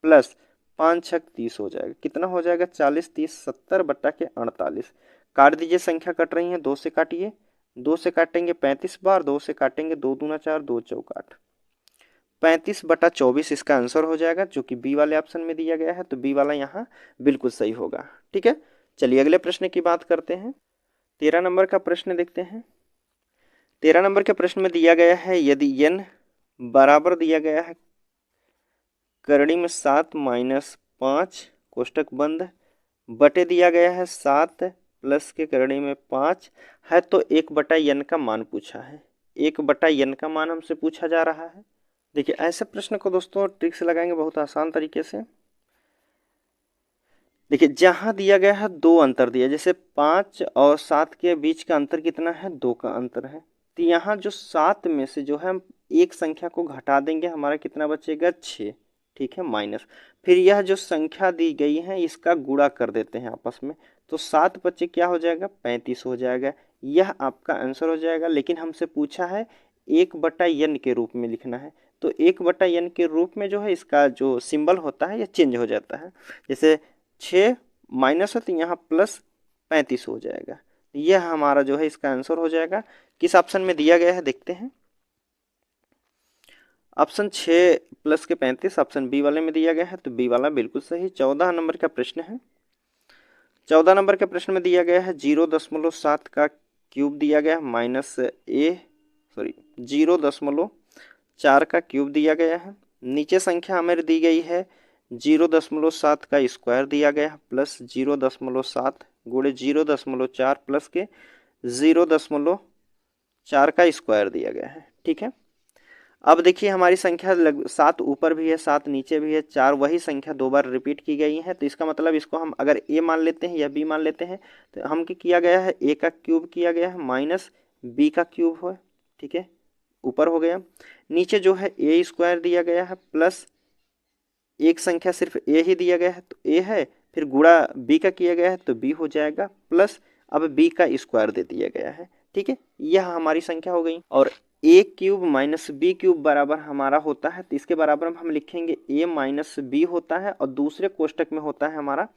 प्लस 5 छक 30 हो जाएगा। कितना हो जाएगा, 40 30 70 बटा के 48। काट दीजिए, संख्या कट रही है, 2 से काटिए, 2 से काटेंगे 35 बार, 2 से काटेंगे 2 दूना 4 2 चौक 8, 35 बटा 24 इसका आंसर हो जाएगा, जो कि बी वाले ऑप्शन में दिया गया है, तो बी वाला यहाँ बिल्कुल सही होगा। ठीक है, चलिए अगले प्रश्न की बात करते हैं। 13 नंबर का प्रश्न देखते हैं। 13 नंबर के प्रश्न में दिया गया है, यदि n बराबर दिया गया है करणी में 7 माइनस 5 कोष्टक बंद बटे दिया गया है 7 प्लस के करणी में 5 है, तो 1/n का मान पूछा है। 1/n का मान हमसे पूछा जा रहा है। देखिए ऐसे प्रश्न को दोस्तों ट्रिक से लगाएंगे बहुत आसान तरीके से। देखिए जहां दिया गया है 2 अंतर दिया, जैसे 5 और 7 के बीच का अंतर कितना है, 2 का अंतर है, तो यहाँ जो 7 में से जो है हम एक संख्या को घटा देंगे, हमारा कितना बचेगा 6। ठीक है, माइनस फिर यह जो संख्या दी गई है इसका गुणा कर देते हैं आपस में, तो 7 बच्चे क्या हो जाएगा, 35 हो जाएगा। यह आपका आंसर हो जाएगा। लेकिन हमसे पूछा है 1/n के रूप में लिखना है, तो 1/n के रूप में जो है इसका जो सिंबल होता है यह चेंज हो जाता है। जैसे 6 माइनस है तो यहाँ प्लस 35 हो जाएगा। यह हमारा जो है इसका आंसर हो जाएगा। किस ऑप्शन में दिया गया है देखते हैं, ऑप्शन 6 प्लस के 35 ऑप्शन बी वाले में दिया गया है, तो बी वाला बिल्कुल सही। 14 नंबर का प्रश्न है। 14 नंबर के प्रश्न में दिया गया है 0.7 का क्यूब दिया गया है, माइनस 0.4 का क्यूब दिया गया है। नीचे संख्या हमें दी गई है 0.7 का स्क्वायर दिया गया है, प्लस 0.7 गुणे 0.4 प्लस के 0.4 का स्क्वायर दिया गया है। ठीक है, अब देखिए हमारी संख्या 7 ऊपर भी है, 7 नीचे भी है, 4 वही संख्या 2 बार रिपीट की गई है, तो इसका मतलब इसको हम अगर a मान लेते हैं या b मान लेते हैं तो हम क्या किया गया है, a का क्यूब किया गया है माइनस b का क्यूब हो। ठीक है, ऊपर हो गया, नीचे जो है a स्क्वायर दिया गया है, प्लस एक संख्या सिर्फ a ही दिया गया है तो a है, फिर गुणा b का किया गया है तो b हो जाएगा, प्लस अब b का स्क्वायर दे दिया गया है। ठीक है, यह हमारी संख्या हो गई। और a cube minus b cube बराबर हमारा होता है, तो इसके बराबर हम लिखेंगे a माइनस बी होता है, और दूसरे कोष्टक में होता है हमारा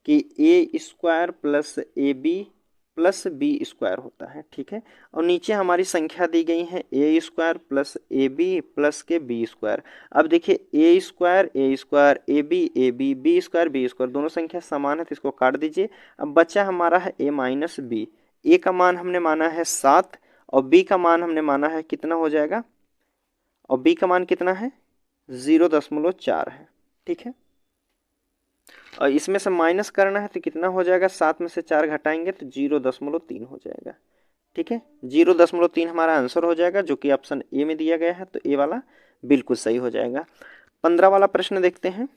कि A square plus A B plus B square होता है, ठीक है। और नीचे हमारी संख्या दी गई है A square plus A B plus के बी स्क्वायर। अब देखिए A square A B square दोनों संख्या समान है तो इसको काट दीजिए। अब बचा हमारा है ए माइनस बी। ए का मान हमने माना है 7 और बी का मान हमने माना है कितना हो जाएगा, और बी का मान कितना है 0.4 है, ठीक है। और इसमें से माइनस करना है तो कितना हो जाएगा, 7 में से 4 घटाएंगे तो 0.3 हो जाएगा, ठीक है। 0.3 हमारा आंसर हो जाएगा जो कि ऑप्शन ए में दिया गया है, तो ए वाला बिल्कुल सही हो जाएगा। 15 वाला प्रश्न देखते हैं।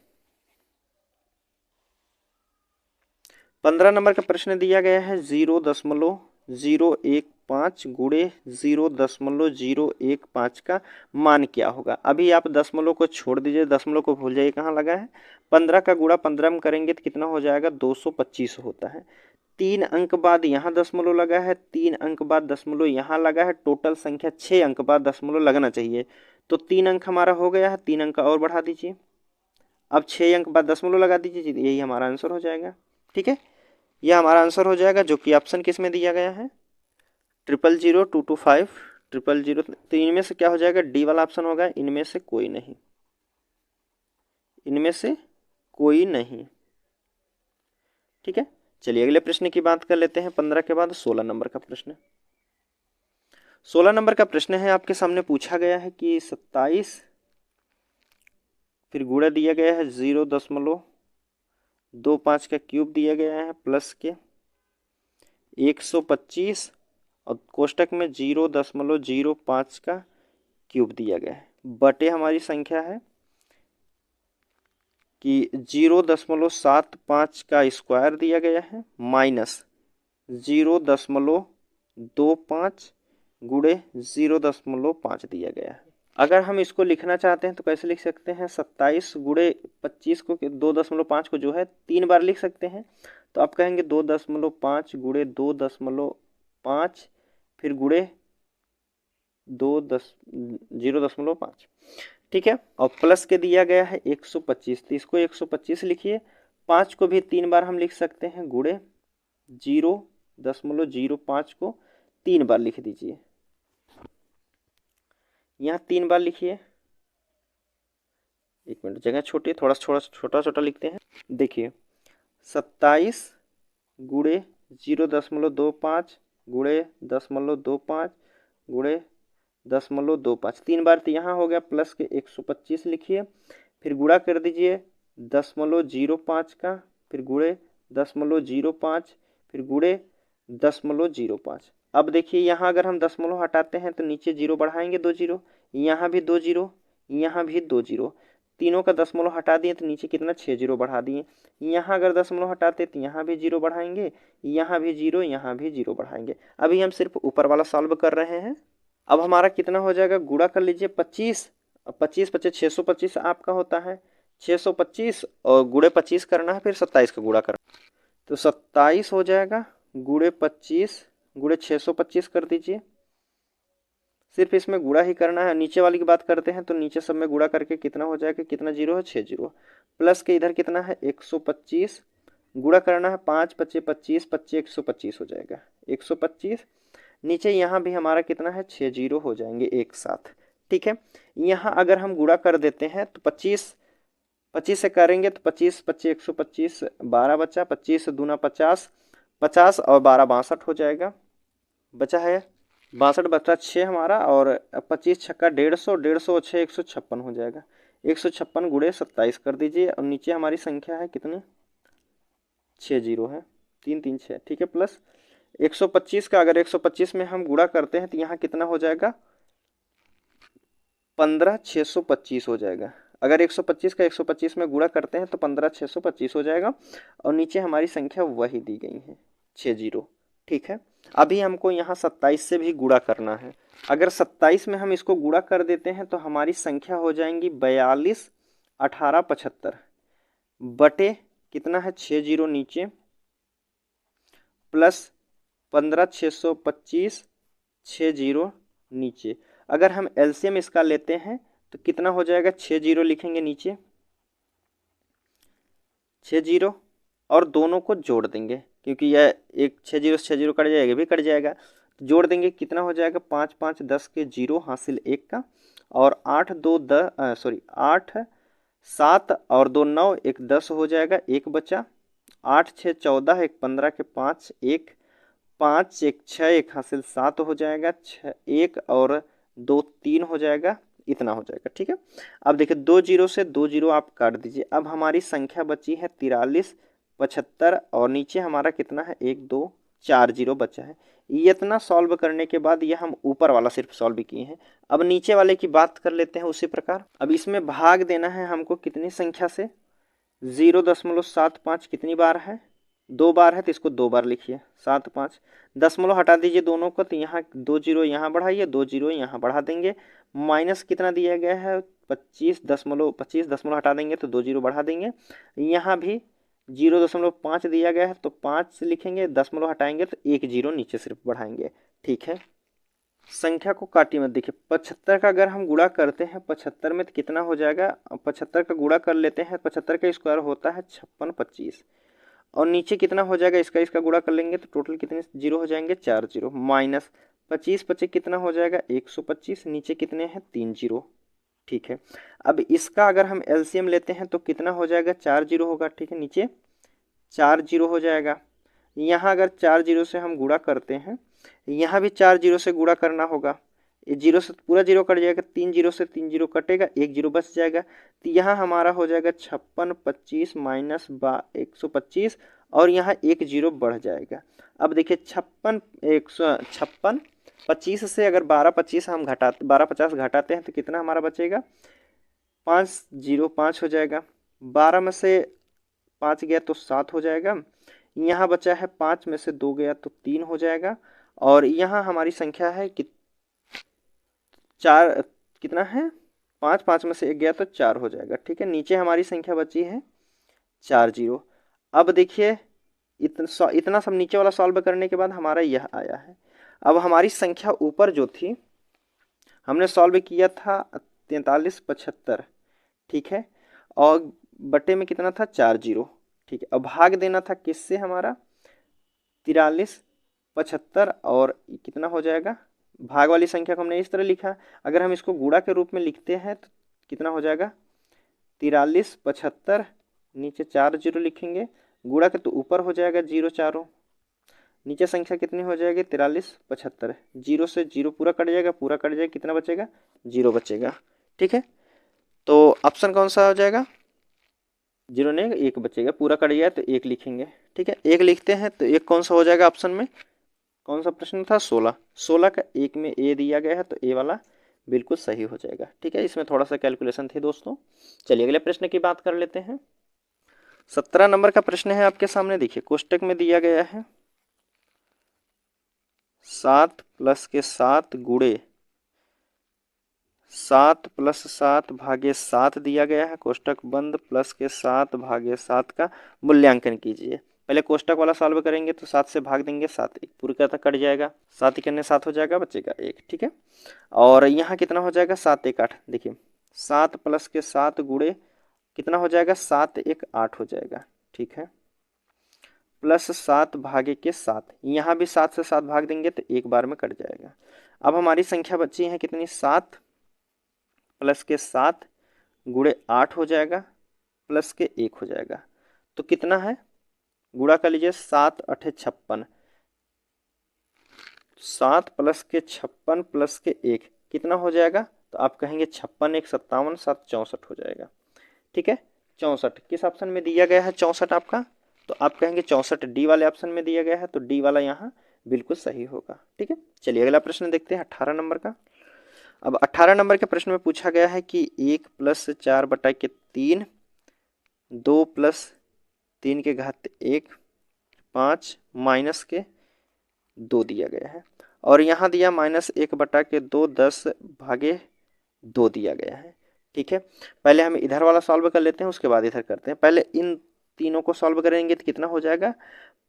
15 नंबर का प्रश्न दिया गया है 0.015 गुणे 0.015 का मान क्या होगा। अभी आप दशमलव को छोड़ दीजिए, दशमलव को भूल जाइए कहाँ लगा है। 15 का गुणा 15 में करेंगे तो कितना हो जाएगा, 225 होता है। 3 अंक बाद यहाँ दशमलव लगा है, 3 अंक बाद दशमलव यहाँ लगा है, टोटल संख्या 6 अंक बाद दशमलव लगना चाहिए। तो 3 अंक हमारा हो गया है, 3 अंक और बढ़ा दीजिए। अब 6 अंक बाद दशमलव लगा दीजिए, यही हमारा आंसर हो जाएगा, ठीक है। यह हमारा आंसर हो जाएगा जो कि ऑप्शन किस में दिया गया है, 000225 000। तो इनमें से क्या हो जाएगा, डी वाला ऑप्शन होगा, इनमें से कोई नहीं, इनमें से कोई नहीं, ठीक है। चलिए अगले प्रश्न की बात कर लेते हैं। 15 के बाद 16 नंबर का प्रश्न। 16 नंबर का प्रश्न है आपके सामने पूछा गया है कि 27 फिर गुणा दिया गया है 0.25 का क्यूब दिया गया है प्लस के 125 और कोष्टक में 0.05 का क्यूब दिया गया है, बटे हमारी संख्या है कि 0.75 का स्क्वायर दिया गया है माइनस 0.25 गुणे 0.5 दिया गया है। अगर हम इसको लिखना चाहते हैं तो कैसे लिख सकते हैं, 27 गुणे 25 को 2.5 को जो है 3 बार लिख सकते हैं। तो आप कहेंगे 2.5 गुणे 2.5 फिर गुणे 0.5, ठीक है। और प्लस के दिया गया है 125, तो इसको 125 लिखिए। 5 को भी 3 बार हम लिख सकते हैं, गुणे 0.05 को 3 बार लिख दीजिए। यहाँ 3 बार लिखिए, एक मिनट जगह छोटी, थोड़ा छोटा लिखते हैं। देखिए 27 गुणे 0.25 गुणे 0.25 गुणे 0.25, 3 बार तो यहाँ हो गया। प्लस के 125 लिखिए, फिर गुणा कर दीजिए 0.05 का, फिर गुणे 0.05 फिर गुणे 0.05। अब देखिए यहाँ अगर हम दशमलव हटाते हैं तो नीचे 0 बढ़ाएंगे, 2 0, यहाँ भी 2 0, यहाँ भी 2 0, तीनों का दशमलव हटा दिए तो नीचे कितना 6 0 बढ़ा दिए। यहाँ अगर दशमलव हटाते तो यहाँ भी 0 बढ़ाएंगे, यहाँ भी 0, यहाँ भी 0 बढ़ाएंगे। अभी हम सिर्फ ऊपर वाला सॉल्व कर रहे हैं। अब हमारा कितना हो जाएगा, गुणा कर लीजिए 25, 25 25 625 आपका होता है, 625 और गुणे 25 करना है, फिर 27 का गुणा करना, तो 27 हो जाएगा गुणे 25 गुणे 625 कर दीजिए। सिर्फ इसमें गुणा ही करना है। नीचे वाली की बात करते हैं तो नीचे सब में गुणा करके कितना हो जाएगा, कितना 0 है 6 0, प्लस के इधर कितना है 125, गुणा करना है 5 25 25 25 125 हो जाएगा 125। नीचे यहाँ भी हमारा कितना है 6 0 हो जाएंगे एक साथ, ठीक है। यहाँ अगर हम गुणा कर देते हैं तो 25 25 से करेंगे तो 25 25 125 12 बचा, 25 दूना 50, 50 और 12 62 हो जाएगा, बचा है 62 बचा 6 हमारा, और 25 छक्का 150, 150 और 6 156 हो जाएगा। 156 गुणे 27 कर दीजिए, और नीचे हमारी संख्या है कितनी 6 0 है, 3 3 6, ठीक है। प्लस 125 का अगर 125 में हम गुणा करते हैं तो यहाँ कितना हो जाएगा 15 625 हो जाएगा। अगर 125 का 125 में गुणा करते हैं तो 15 625 हो जाएगा, और नीचे हमारी संख्या वही दी गई है 6 0, ठीक है। अभी हमको यहाँ 27 से भी गुणा करना है। अगर 27 में हम इसको गुणा कर देते हैं तो हमारी संख्या हो जाएंगी 42 18 75 बटे कितना है 6 0 नीचे, प्लस 15 625 6 0 नीचे। अगर हम एलसीएम इसका लेते हैं तो कितना हो जाएगा, 6 0 लिखेंगे नीचे 6 0 और दोनों को जोड़ देंगे, क्योंकि यह एक 6 जीरो से 6 जीरो कट जाएगा, भी कट जाएगा, तो जोड़ देंगे, कितना हो जाएगा 5 5 10 के जीरो हासिल 1 का, और 8 2 8 7 और 2 9, एक 10 हो जाएगा, एक बचा, 8 6 14, एक 15 के 5, एक 5 एक 6, एक हासिल 7 हो जाएगा, 6 1 और 2 3 हो जाएगा, इतना हो जाएगा। ठीक है, अब देखिए 2 जीरो से 2 जीरो आप काट दीजिए। अब हमारी संख्या बची है 43 75, और नीचे हमारा कितना है 1 2 4 जीरो बचा है। ये इतना सॉल्व करने के बाद ये हम ऊपर वाला सिर्फ सॉल्व किए हैं। अब नीचे वाले की बात कर लेते हैं उसी प्रकार। अब इसमें भाग देना है हमको कितनी संख्या से, 0.75 कितनी बार है, 2 बार है, तो इसको 2 बार लिखिए, 7 5 दशमलव हटा दीजिए दोनों को, तो यहाँ 2 जीरो यहाँ बढ़ाइए, 2 जीरो यहाँ बढ़ा देंगे, माइनस कितना दिया गया है 25 दशमलव हटा देंगे तो 2 जीरो बढ़ा देंगे, यहाँ भी 0.5 दिया गया है तो 5 लिखेंगे, दशमलव हटाएंगे तो 1 जीरो नीचे सिर्फ बढ़ाएंगे। ठीक है, संख्या को काटिए मत। देखिए 75 का अगर हम गुणा करते हैं 75 में तो कितना हो जाएगा, 75 का गुणा कर लेते हैं, 75 का स्क्वायर होता है 56 25, और नीचे कितना हो जाएगा, इसका गुणा कर लेंगे तो टोटल कितने जीरो हो जाएंगे 4 जीरो, माइनस 25 25 कितना हो जाएगा 125, नीचे कितने हैं 3 जीरो। ठीक है, अब इसका अगर हम एलसीएम लेते हैं तो कितना हो जाएगा 4 जीरो होगा। ठीक है, नीचे 4 जीरो हो जाएगा, यहाँ अगर 4 जीरो से हम गुणा करते हैं, यहाँ भी 4 जीरो से गुणा करना होगा, ये जीरो से पूरा जीरो कट जाएगा, 3 जीरो से 3 जीरो कटेगा, 1 जीरो बच जाएगा, तो यहाँ हमारा हो जाएगा 56 25 माइनस 125, और यहाँ 1 जीरो बढ़ जाएगा। अब देखिए 56 25 से अगर 12 50 घटाते हैं तो कितना हमारा बचेगा, 5 जीरो 5 हो जाएगा, 12 में से 5 गया तो 7 हो जाएगा, यहाँ बचा है 5 में से 2 गया तो 3 हो जाएगा, और यहाँ हमारी संख्या है कि 4 कितना है 5 5 में से 1 गया तो 4 हो जाएगा। ठीक है, नीचे हमारी संख्या बची है 4 जीरो। अब देखिए इतना सब नीचे वाला सॉल्व करने के बाद हमारा यह आया है। अब हमारी संख्या ऊपर जो थी हमने सॉल्व किया था 43 75, ठीक है, और बटे में कितना था 4 जीरो। ठीक है, अब भाग देना था किससे, हमारा 43 75, और कितना हो जाएगा, भाग वाली संख्या को हमने इस तरह लिखा, अगर हम इसको गुणा के रूप में लिखते हैं तो कितना हो जाएगा 43 75, नीचे 4 जीरो लिखेंगे, गुणा के तो ऊपर हो जाएगा जीरो चारों, नीचे संख्या कितनी हो जाएगी 43 75, जीरो से जीरो पूरा कट जाएगा, कितना बचेगा, जीरो बचेगा। ठीक है, तो ऑप्शन कौन सा हो जाएगा, जीरो नहीं, एक बचेगा, पूरा कट गया तो एक लिखेंगे। ठीक है, एक लिखते हैं तो एक कौन सा हो जाएगा ऑप्शन में, कौन सा प्रश्न था 16, 16 का एक में ए दिया गया है तो ए वाला बिल्कुल सही हो जाएगा। ठीक है, इसमें थोड़ा सा कैलकुलेशन थी दोस्तों। चलिए अगले प्रश्न की बात कर लेते हैं। 17 नंबर का प्रश्न है आपके सामने, देखिए कोष्टक में दिया गया है 7 प्लस के 7 गुणे 7 प्लस 7 भागे 7 दिया गया है, कोष्टक बंद, प्लस के 7 भागे 7 का मूल्यांकन कीजिए। पहले कोष्टक वाला सॉल्व करेंगे तो 7 से भाग देंगे, 7 एक पूरी का कट जाएगा, 7 करने 7 हो जाएगा, बचेगा 1। ठीक है, और यहाँ कितना हो जाएगा 7 1 8, देखिए 7 प्लस के 7 गुणे कितना हो जाएगा 7 1 8 हो जाएगा। ठीक है, प्लस 7 भागे के 7, यहाँ भी 7 से 7 भाग देंगे तो एक बार में कट जाएगा। अब हमारी संख्या बची है कितनी, 7 प्लस के 7 गुणे 8 हो जाएगा, प्लस के 1 हो जाएगा, तो कितना है, गुणा कर लीजिए, 7 8 56, 7 प्लस के 56 प्लस के 1 कितना हो जाएगा, तो आप कहेंगे 56 1 57 7 64 हो जाएगा। ठीक है, 64 किस ऑप्शन में दिया गया है 64 आपका, तो आप कहेंगे 64 डी वाले ऑप्शन में दिया गया है, तो डी वाला यहाँ बिल्कुल सही होगा। ठीक है, चलिए अगला प्रश्न देखते हैं 18 नंबर का। अब 18 नंबर के प्रश्न में पूछा गया है कि 1 प्लस 4 बटा के 3, 2 प्लस 3 के घात 1, 5 माइनस के 2 दिया गया है, और यहाँ दिया -1 बटा के 2 10 भागे 2 दिया गया है। ठीक है, पहले हम इधर वाला सॉल्व कर लेते हैं, उसके बाद इधर करते हैं। पहले इन तीनों को सॉल्व करेंगे तो कितना हो जाएगा,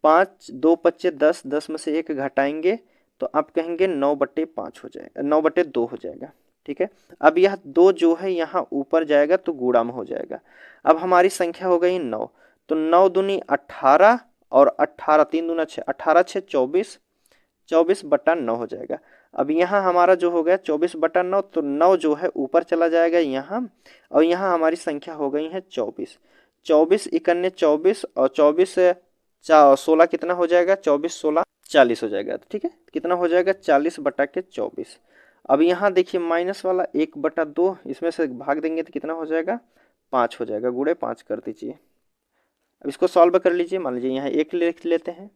5 2 25 10, 10 में से 1 घटाएंगे तो आप कहेंगे 9/5 हो जाएगा, 9/2 हो जाएगा। ठीक है, अब यह 2 जो है यहाँ ऊपर जाएगा तो गुणा में हो जाएगा। अब हमारी संख्या हो गई 9, तो 9 दूनी 18 और 18 3 दूना 6, 18 6 24, 24/9 हो जाएगा। अब यहाँ हमारा जो हो गया 24/9, तो 9 जो है ऊपर चला जाएगा यहाँ, और यहाँ हमारी संख्या हो गई है 24। 24 इकन्ने 24 और 24 से 16 कितना हो जाएगा, 24 16 40 हो जाएगा। ठीक है, कितना हो जाएगा 40/24। अब यहाँ देखिए माइनस वाला 1/2, इसमें से भाग देंगे तो कितना हो जाएगा 5 हो जाएगा, गुणे 5 कर दीजिए। अब इसको सॉल्व कर लीजिए, मान लीजिए यहाँ 1 लिख लेते हैं,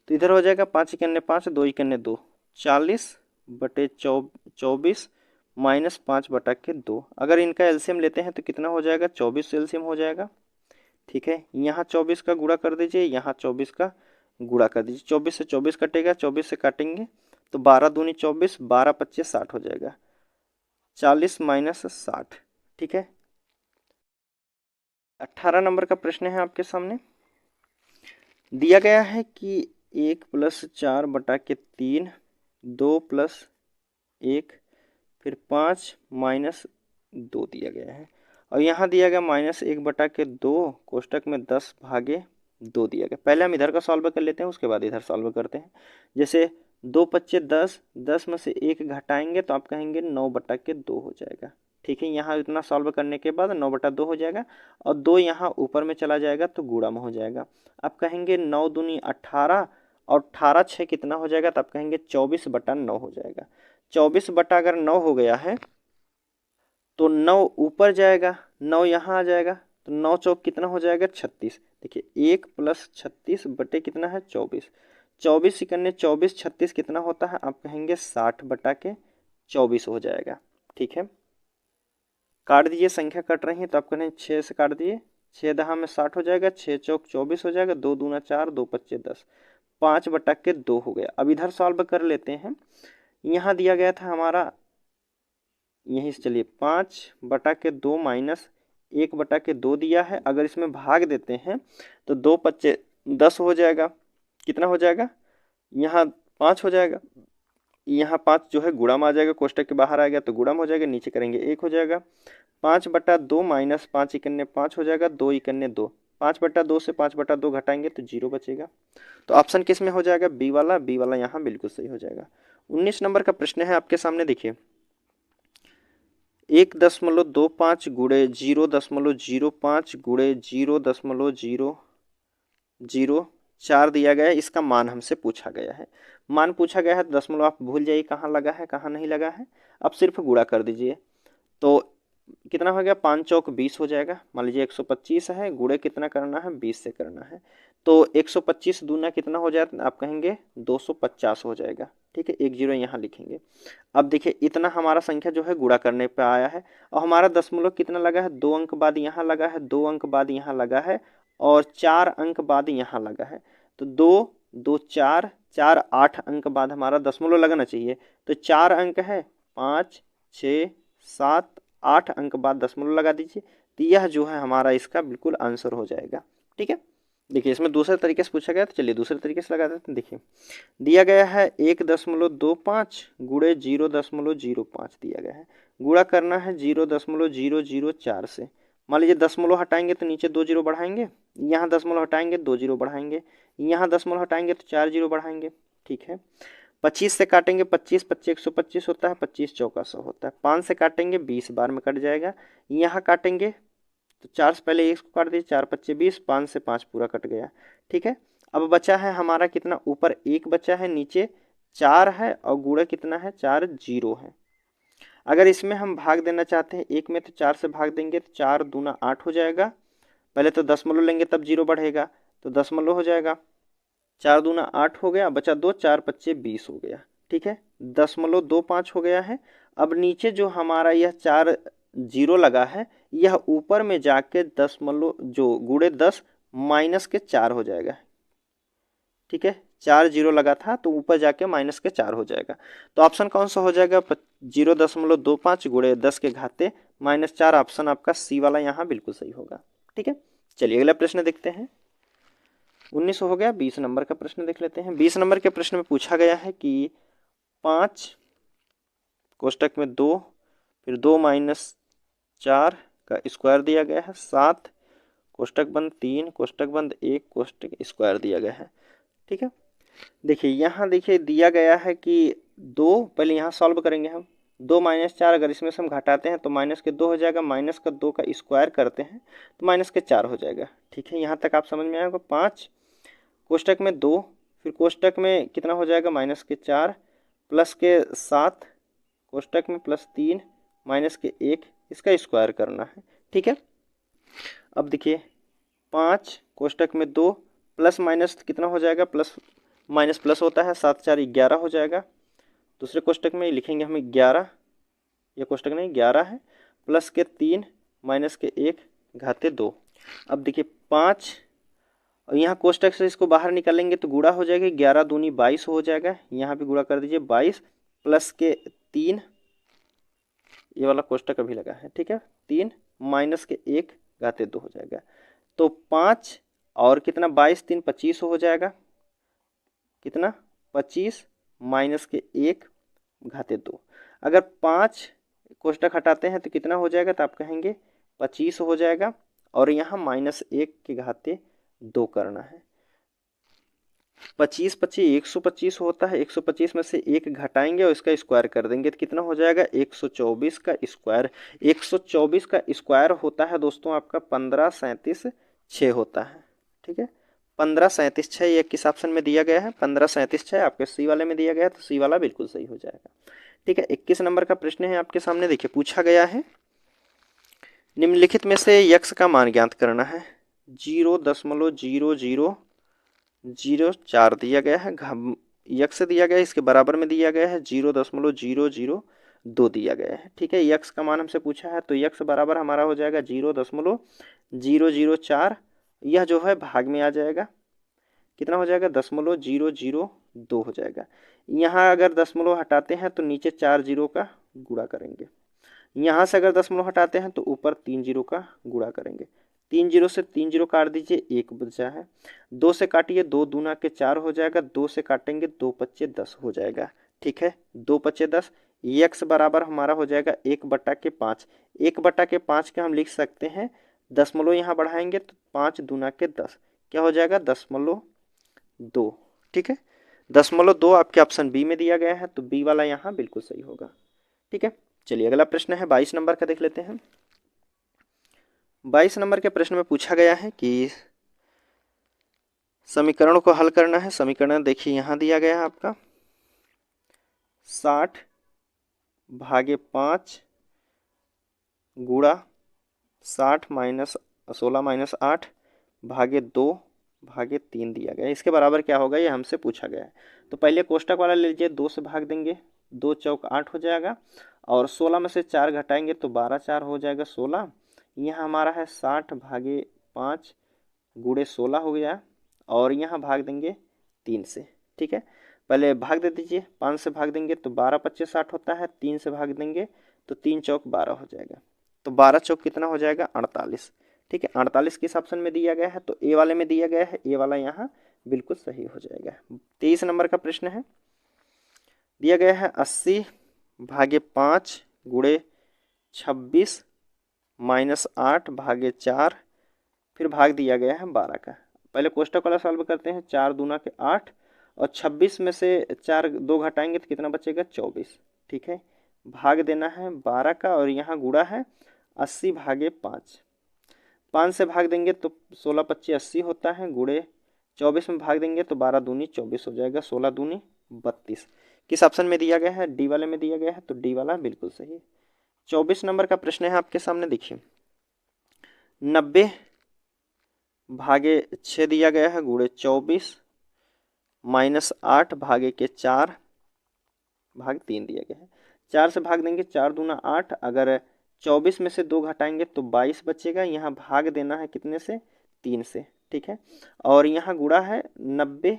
तो इधर हो जाएगा 5 इकन्ने 5, 2 इकन्ने 2, 40/24 माइनस 5/2। अगर इनका एलसीएम लेते हैं तो कितना हो जाएगा 24 एलसीएम हो जाएगा। ठीक है, यहाँ 24 का गुणा कर दीजिए, यहाँ 24 का गुणा कर दीजिए। 24 से 24 कटेगा, 24 से काटेंगे तो 12 दूनी 24, 12 25 60 हो जाएगा, 40 माइनस 60। ठीक है, 18 नंबर का प्रश्न है आपके सामने। दिया गया है कि 1 + 4/3, 2 + 1, फिर 5 - 2 दिया गया है, और यहाँ दिया गया -1/2, कोष्टक में 10/2 दिया गया। पहले हम इधर का सॉल्व कर लेते हैं, उसके बाद इधर सॉल्व करते हैं। जैसे 2 × 10, 10 में से 1 घटाएंगे तो आप कहेंगे 9/2 हो जाएगा। ठीक है, यहाँ इतना सॉल्व करने के बाद 9/2 हो जाएगा, और 2 यहाँ ऊपर में चला जाएगा तो गुणा में हो जाएगा। आप कहेंगे 9 दूनी 18, और 18 6 कितना हो जाएगा, तो आप कहेंगे 24/9 हो जाएगा। 24/9 हो गया है, तो 9 ऊपर जाएगा, 9 यहाँ आ जाएगा, तो 9 चौक कितना हो जाएगा 36। देखिए 1 + 36 बटे कितना है 24, 24 इकन्ने 24, 36 कितना होता है, आप कहेंगे 60/24 हो जाएगा। ठीक है, काट दीजिए, संख्या कट रही है तो आप कहें 6 से काट दिए, 6 दहा में 60 हो जाएगा, 6 चौक 24 हो जाएगा, 2 दूना 4, 2 25 10, 5/2 हो गया। अब इधर सॉल्व कर लेते हैं। यहाँ दिया गया था हमारा, यहीं से चलिए 5/2 माइनस 1/2 दिया है। अगर इसमें भाग देते हैं तो 2 25 10 हो जाएगा, कितना हो जाएगा, यहाँ 5 हो जाएगा, यहाँ 5 जो है गुणा में आ जाएगा, कोष्टक के बाहर आ गया तो गुणा में हो जाएगा, नीचे करेंगे 1 हो जाएगा। 5/2 माइनस 5 इकन्ने 5 हो जाएगा, 2 इकन्ने 2, 5/2 से 5/2 घटाएंगे तो 0 बचेगा। तो ऑप्शन किस में हो जाएगा, बी वाला। बी वाला यहाँ बिल्कुल सही हो जाएगा। 19 नंबर का प्रश्न है आपके सामने, देखिए 1.25 गुणे 0.05 गुणे 0.004 दिया गया है, इसका मान हमसे पूछा गया है। मान पूछा गया है तो दशमलव आप भूल जाइए कहाँ लगा है कहाँ नहीं लगा है, अब सिर्फ गुणा कर दीजिए। तो कितना हो गया, 5 चौक 20 हो जाएगा। मान लीजिए 125 है, गुणे कितना करना है 20 से करना है, तो 125 दूना कितना हो जाएगा, आप कहेंगे 250 हो जाएगा। ठीक है, 1 0 यहाँ लिखेंगे। अब देखिए इतना हमारा संख्या जो है गुणा करने पे आया है, और हमारा दशमलव कितना लगा है, 2 अंक बाद यहाँ लगा है, 2 अंक बाद यहाँ लगा है, और 4 अंक बाद यहाँ लगा है। तो 2 2 4 4 8 अंक बाद हमारा दशमलव लगना चाहिए, तो 4 अंक है, 5 6 7 8 अंक बाद दशमलव लगा दीजिए, तो यह जो है हमारा इसका बिल्कुल आंसर हो जाएगा। ठीक है, देखिए इसमें दूसरे तरीके से पूछा गया, तो चलिए दूसरे तरीके से लगा देते हैं। देखिए दिया गया है 1.25 गुणे 0.05 दिया गया है, गुणा करना है 0.004 से। मान लीजिए दशमलव हटाएंगे तो नीचे 2 0 बढ़ाएंगे, यहाँ दशमलव हटाएंगे 2 0 बढ़ाएंगे, यहाँ दशमलव हटाएंगे तो 4 0 बढ़ाएंगे। ठीक है, 25 से काटेंगे 25 25 125 होता है, 25 चौका 100 होता है। 5 से काटेंगे 20 बार में कट जाएगा, यहाँ काटेंगे तो 4 से पहले 1 को काट दीजिए, 4 25 20, 5 से 5 पूरा कट गया। ठीक है, अब बचा है हमारा कितना, ऊपर 1 बचा है, नीचे 4 है, और गुणा कितना है 4 0 है। अगर इसमें हम भाग देना चाहते हैं 1 में, तो 4 से भाग देंगे तो 4 दूना 8 हो जाएगा। पहले तो दशमलव लेंगे तब 0 बढ़ेगा, तो दशमलव हो जाएगा, 4 दूना 8 हो गया, बचा 2, 4 25 20 हो गया। ठीक है, 0.25 हो गया है। अब नीचे जो हमारा यह 4 0 लगा है, यह ऊपर में जाके दशमलव जो गुणे 10 माइनस के 4 हो जाएगा। ठीक है, 4 0 लगा था तो ऊपर जाके माइनस के 4 हो जाएगा। तो ऑप्शन कौन सा हो जाएगा, 0.25 गुणे 10 के घाते -4, ऑप्शन आपका सी वाला यहाँ बिल्कुल सही होगा। ठीक है, चलिए अगला प्रश्न देखते हैं। 19 हो गया, 20 नंबर का प्रश्न देख लेते हैं। 20 नंबर के प्रश्न में पूछा गया है कि 5 कोष्टक में 2, फिर 2 - 4 का स्क्वायर दिया गया है, 7 कोष्टक बंद 3, कोष्टक बंद 1, कोष्टक स्क्वायर दिया गया है। ठीक है, देखिए यहाँ देखिए दिया गया है कि 2, पहले यहाँ सॉल्व करेंगे हम। 2 माइनस 4, अगर इसमें से हम घटाते हैं तो माइनस के 2 हो जाएगा, माइनस का 2 का स्क्वायर करते हैं तो माइनस के 4 हो जाएगा। ठीक है, यहाँ तक आप समझ में आएगा। 5 कोष्टक में 2, फिर कोष्टक में कितना हो जाएगा, माइनस के 4 प्लस के 7, कोष्टक में प्लस 3 माइनस के 1, इसका स्क्वायर करना है। ठीक है, अब देखिए 5 कोष्टक में 2 प्लस माइनस कितना हो जाएगा, प्लस माइनस प्लस होता है, 7 4 11 हो जाएगा। दूसरे कोष्टक में लिखेंगे हम 11, ये कोष्टक नहीं 11 है, प्लस के 3 माइनस के 1 घाते 2। अब देखिए 5 और यहाँ कोष्टक से इसको बाहर निकालेंगे तो गुणा हो जाएगा, 11 दूनी 22 हो जाएगा, यहाँ भी गुणा कर दीजिए 22 प्लस के 3, ये वाला कोष्टक अभी लगा है। ठीक है, 3 माइनस के 1 घाते 2 हो जाएगा। तो 5 और कितना 22 3 25 हो जाएगा, कितना 25 माइनस के 1 घाते 2। अगर 5 कोष्टक हटाते हैं तो कितना हो जाएगा, तो आप कहेंगे 25 हो जाएगा, और यहाँ माइनस 1 के घाते 2 करना है। 25 25 125 होता है, 125 में से 1 घटाएंगे और इसका स्क्वायर कर देंगे तो कितना हो जाएगा, 124 का स्क्वायर। 124 का स्क्वायर होता है दोस्तों आपका 1537/6 होता है। ठीक है, 1537/6 ये किस ऑप्शन में दिया गया है, 1537/6 आपके सी वाले में दिया गया है, तो सी वाला बिल्कुल सही हो जाएगा। ठीक है, 21 नंबर का प्रश्न है आपके सामने। देखिए पूछा गया है, निम्नलिखित में से यक्स का मान ज्ञात करना है। 0.0004 दिया गया है, यक्स दिया गया है, इसके बराबर में दिया गया है 0.002 दिया गया है। ठीक है, यक्स का मान हमसे पूछा है, तो यक्स बराबर हमारा हो जाएगा 0.004, यह जो है भाग में आ जाएगा, कितना हो जाएगा 0.002 हो जाएगा। यहाँ अगर दशमलव हटाते हैं तो नीचे 4 जीरो का गुणा करेंगे, यहाँ से अगर दशमलव हटाते हैं तो ऊपर 3 जीरो का गुणा करेंगे। 3 जीरो से 3 जीरो काट दीजिए, 1 बचा है। 2 से काटिए, 2 दूना के 4 हो जाएगा, 2 से काटेंगे 2 पच्चे 10 हो जाएगा। ठीक है, 2 पच्चे 10, यक्स बराबर हमारा हो जाएगा 1/5। 1/5 के हम लिख सकते हैं, दशमलव यहाँ बढ़ाएंगे तो 5 दूना के 10, क्या हो जाएगा 0.2। ठीक है, 0.2 आपके ऑप्शन बी में दिया गया है, तो बी वाला यहाँ बिल्कुल सही होगा। ठीक है, चलिए अगला प्रश्न है 22 नंबर का, देख लेते हैं। 22 नंबर के प्रश्न में पूछा गया है कि समीकरणों को हल करना है। समीकरण देखिए यहाँ दिया गया है आपका 60/5 गुणा 16 - 8 / 2/3 दिया गया है। इसके बराबर क्या होगा, ये हमसे पूछा गया है। तो पहले कोष्टक वाला ले लीजिए, 2 से भाग देंगे, 2 चौक 8 हो जाएगा, और 16 में से 4 घटाएंगे तो 12 4 हो जाएगा 16। यहाँ हमारा है 60/5 गुणे 16 हो गया, और यहाँ भाग देंगे 3 से। ठीक है, पहले भाग दे दीजिए, 5 से भाग देंगे तो 12 25 60 होता है, 3 से भाग देंगे तो 3 चौक 12 हो जाएगा, तो 12 चौक कितना हो जाएगा 48। ठीक है, 48 किस ऑप्शन में दिया गया है, तो ए वाले में दिया गया है, ए वाला यहाँ बिल्कुल सही हो जाएगा। 23 नंबर का प्रश्न है, दिया गया है 80/5 गुणे 26 - 8/4, फिर भाग दिया गया है 12 का। पहले कोष्टक वाला सॉल्व करते हैं, 4 दूना के 8, और 26 में से 4 2 घटाएंगे तो कितना बचेगा 24। ठीक है, भाग देना है 12 का, और यहाँ गुणा है 80/5। 5 से भाग देंगे तो 16 25 80 होता है, गुणे 24 में भाग देंगे तो 12 दूनी 24 हो जाएगा, 16 दूनी 32। किस ऑप्शन में दिया गया है, डी वाले में दिया गया है, तो डी वाला बिल्कुल सही है। 24 नंबर का प्रश्न है आपके सामने, देखिए 90/6 दिया गया है, गुणे 24 - 8/4/3 दिया गया है। 4 से भाग देंगे, 4 दूना 8, अगर 24 में से 2 घटाएंगे तो 22 बचेगा, यहाँ भाग देना है कितने से 3 से। ठीक है, और यहाँ गुणा है 90,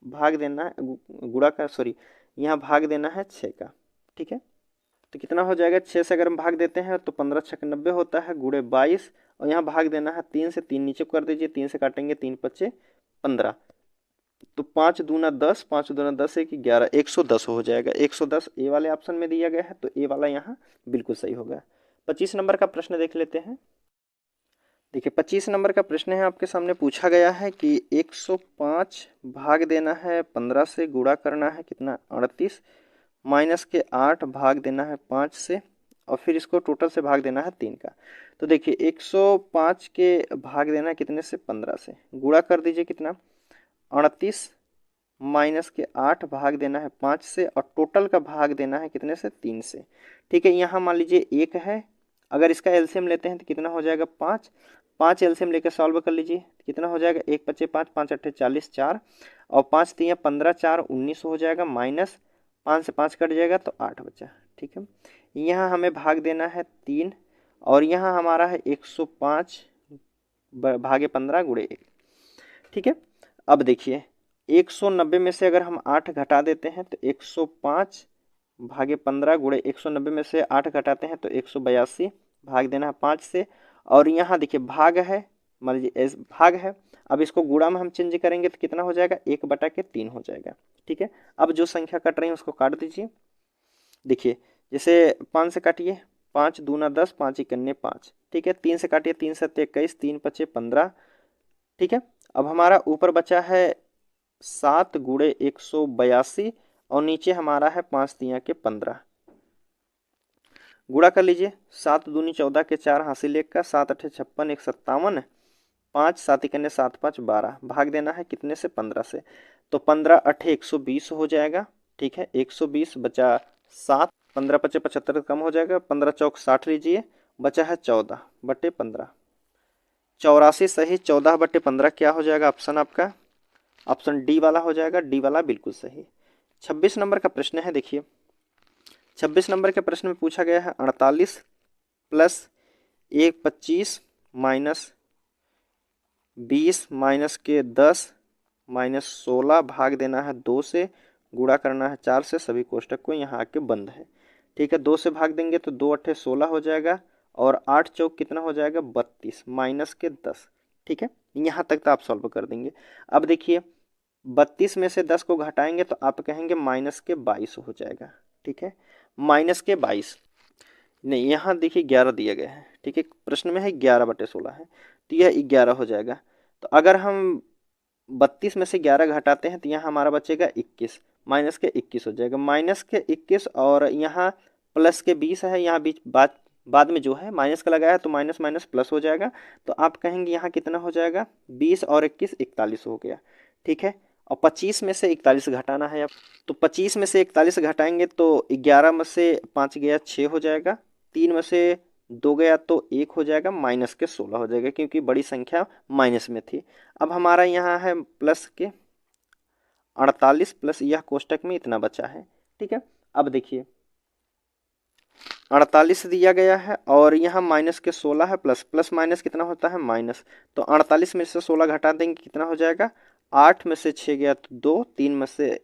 भाग देना है गुणा का, सॉरी यहाँ भाग देना है 6 का। ठीक है, तो कितना हो जाएगा, 6 से अगर हम भाग देते हैं तो 15 6 90 होता है, गुणे 22, और यहाँ भाग देना है 3 से, 3 नीचे कर दीजिए, 3 से काटेंगे 3 पच्चे 15, तो 5 दूना 10, 5 दूना 10 1 11, 110 हो जाएगा। 110 ए वाले ऑप्शन में दिया गया है, तो ए वाला यहाँ बिल्कुल सही होगा। 25 नंबर का प्रश्न देख लेते हैं। देखिए 25 नंबर का प्रश्न है, आपके सामने पूछा गया है कि 105 भाग देना है 15 से, गुणा करना है कितना 38, माइनस के 8 भाग देना है 5 से, और फिर इसको टोटल से भाग देना है 3 का। तो देखिए 105 के भाग देना है कितने से 15 से, गुणा कर दीजिए कितना 38, माइनस के 8 भाग देना है 5 से, और टोटल का भाग देना है कितने से 3 से। ठीक है, यहाँ मान लीजिए 1 है, अगर इसका एलसीएम लेते हैं तो कितना हो जाएगा 5, 5 एलसीएम लेकर सॉल्व कर लीजिए, कितना हो जाएगा 1 पच्चे 5, 5 अट्ठे 40, 4 और 5 3 15, 4 19 हो जाएगा, माइनस 5 से 5 कट जाएगा तो 8 बचा। ठीक है, यहाँ हमें भाग देना है 3, और यहाँ हमारा है 105 भागे 15 गुणे 1। ठीक है, अब देखिए 190 में से अगर हम 8 घटा देते हैं तो 105 भागे 15 गुणे 190 में से 8 घटाते हैं तो 182 भाग देना है 5 से, और यहाँ देखिए भाग है, मान लीजिए भाग है, अब इसको गुणा में हम चेंज करेंगे तो कितना हो जाएगा 1/3 हो जाएगा। ठीक है, अब जो संख्या कट रही है उसको काट दीजिए। देखिए जैसे 5 से काटिए, 5 दूना 10, 5 इकन्ने 5। ठीक है, 3 से काटिए, 3 सत्ते 21, 3 पचे 15। ठीक है, अब हमारा ऊपर बचा है 7 गुणे 182, और नीचे हमारा है 5 तिया के 15। गुणा कर लीजिए, 7 दूनी 14 के 4 हासिल 1 का, 7 अठे 56, 1 57, 5 7 इकन्ने 7 5 12, भाग देना है कितने से 15 से, तो 15 अठे 120 हो जाएगा। ठीक है, 120 बचा 7, 15 पचे 75 कम हो जाएगा, 15 चौक 60 लीजिए, बचा है 14/15। 84 सही, 14/15 क्या हो जाएगा ऑप्शन आपका, ऑप्शन डी वाला हो जाएगा, डी वाला बिल्कुल सही। 26 नंबर का प्रश्न है, देखिए 26 नंबर के प्रश्न में पूछा गया है 48 प्लस 1 25 माइनस 20 माइनस के 10 माइनस 16 भाग देना है 2 से, गुणा करना है 4 से, सभी कोष्टक को यहाँ आके बंद है। ठीक है, 2 से भाग देंगे तो 2 अट्ठे 16 हो जाएगा, और 8 चौक कितना हो जाएगा 32 माइनस के 10। ठीक है, यहाँ तक तो आप सॉल्व कर देंगे। अब देखिए 32 में से 10 को घटाएंगे तो आप कहेंगे माइनस के 22 हो जाएगा। ठीक है, माइनस के 22 नहीं, यहाँ देखिए 11 दिया गया है। ठीक है, प्रश्न में है 11/16 है, तो यह 11 हो जाएगा। तो अगर हम 32 में से 11 घटाते हैं तो यहाँ हमारा बचेगा 21, माइनस के 21 हो जाएगा, माइनस के 21, और यहाँ प्लस के 20 है, यहाँ बीच बाद में जो है माइनस का लगाया तो माइनस माइनस प्लस हो जाएगा, तो आप कहेंगे यहाँ कितना हो जाएगा 20 और 21 41 हो गया। ठीक है, और 25 में से 41 घटाना है अब, तो 25 में से 41 घटाएंगे तो 11 में से 5 गया 6 हो जाएगा, 3 में से 2 गया तो 1 हो जाएगा, माइनस के 16 हो जाएगा क्योंकि बड़ी संख्या माइनस में थी। अब हमारा यहाँ है प्लस के 48 प्लस यह कोष्टक में इतना बचा है। ठीक है, अब देखिए 48 दिया गया है और यहाँ माइनस के 16 है, प्लस प्लस माइनस कितना होता है माइनस, तो 48 में से 16 घटा देंगे कितना हो जाएगा, 8 में से 6 गया तो 2, 3 में से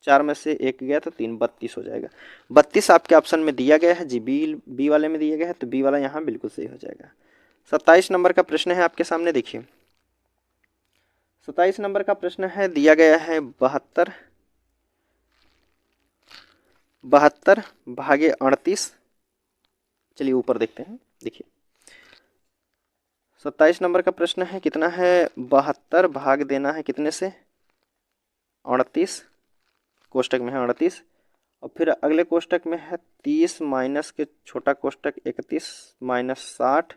4 में से 1 गया तो 3, 32 हो जाएगा। 32 आपके ऑप्शन में दिया गया है जी, बी वाले में दिया गया है, तो बी वाला यहाँ बिल्कुल सही हो जाएगा। 27 नंबर का प्रश्न है आपके सामने, देखिए 27 नंबर का प्रश्न है, दिया गया है 72 भागे 38। चलिए ऊपर देखते हैं, देखिए 27 नंबर का प्रश्न है, कितना है 72 भाग देना है कितने से 38, कोष्टक में है 38, और फिर अगले कोष्टक में है 30 माइनस के छोटा कोष्टक 31 माइनस 60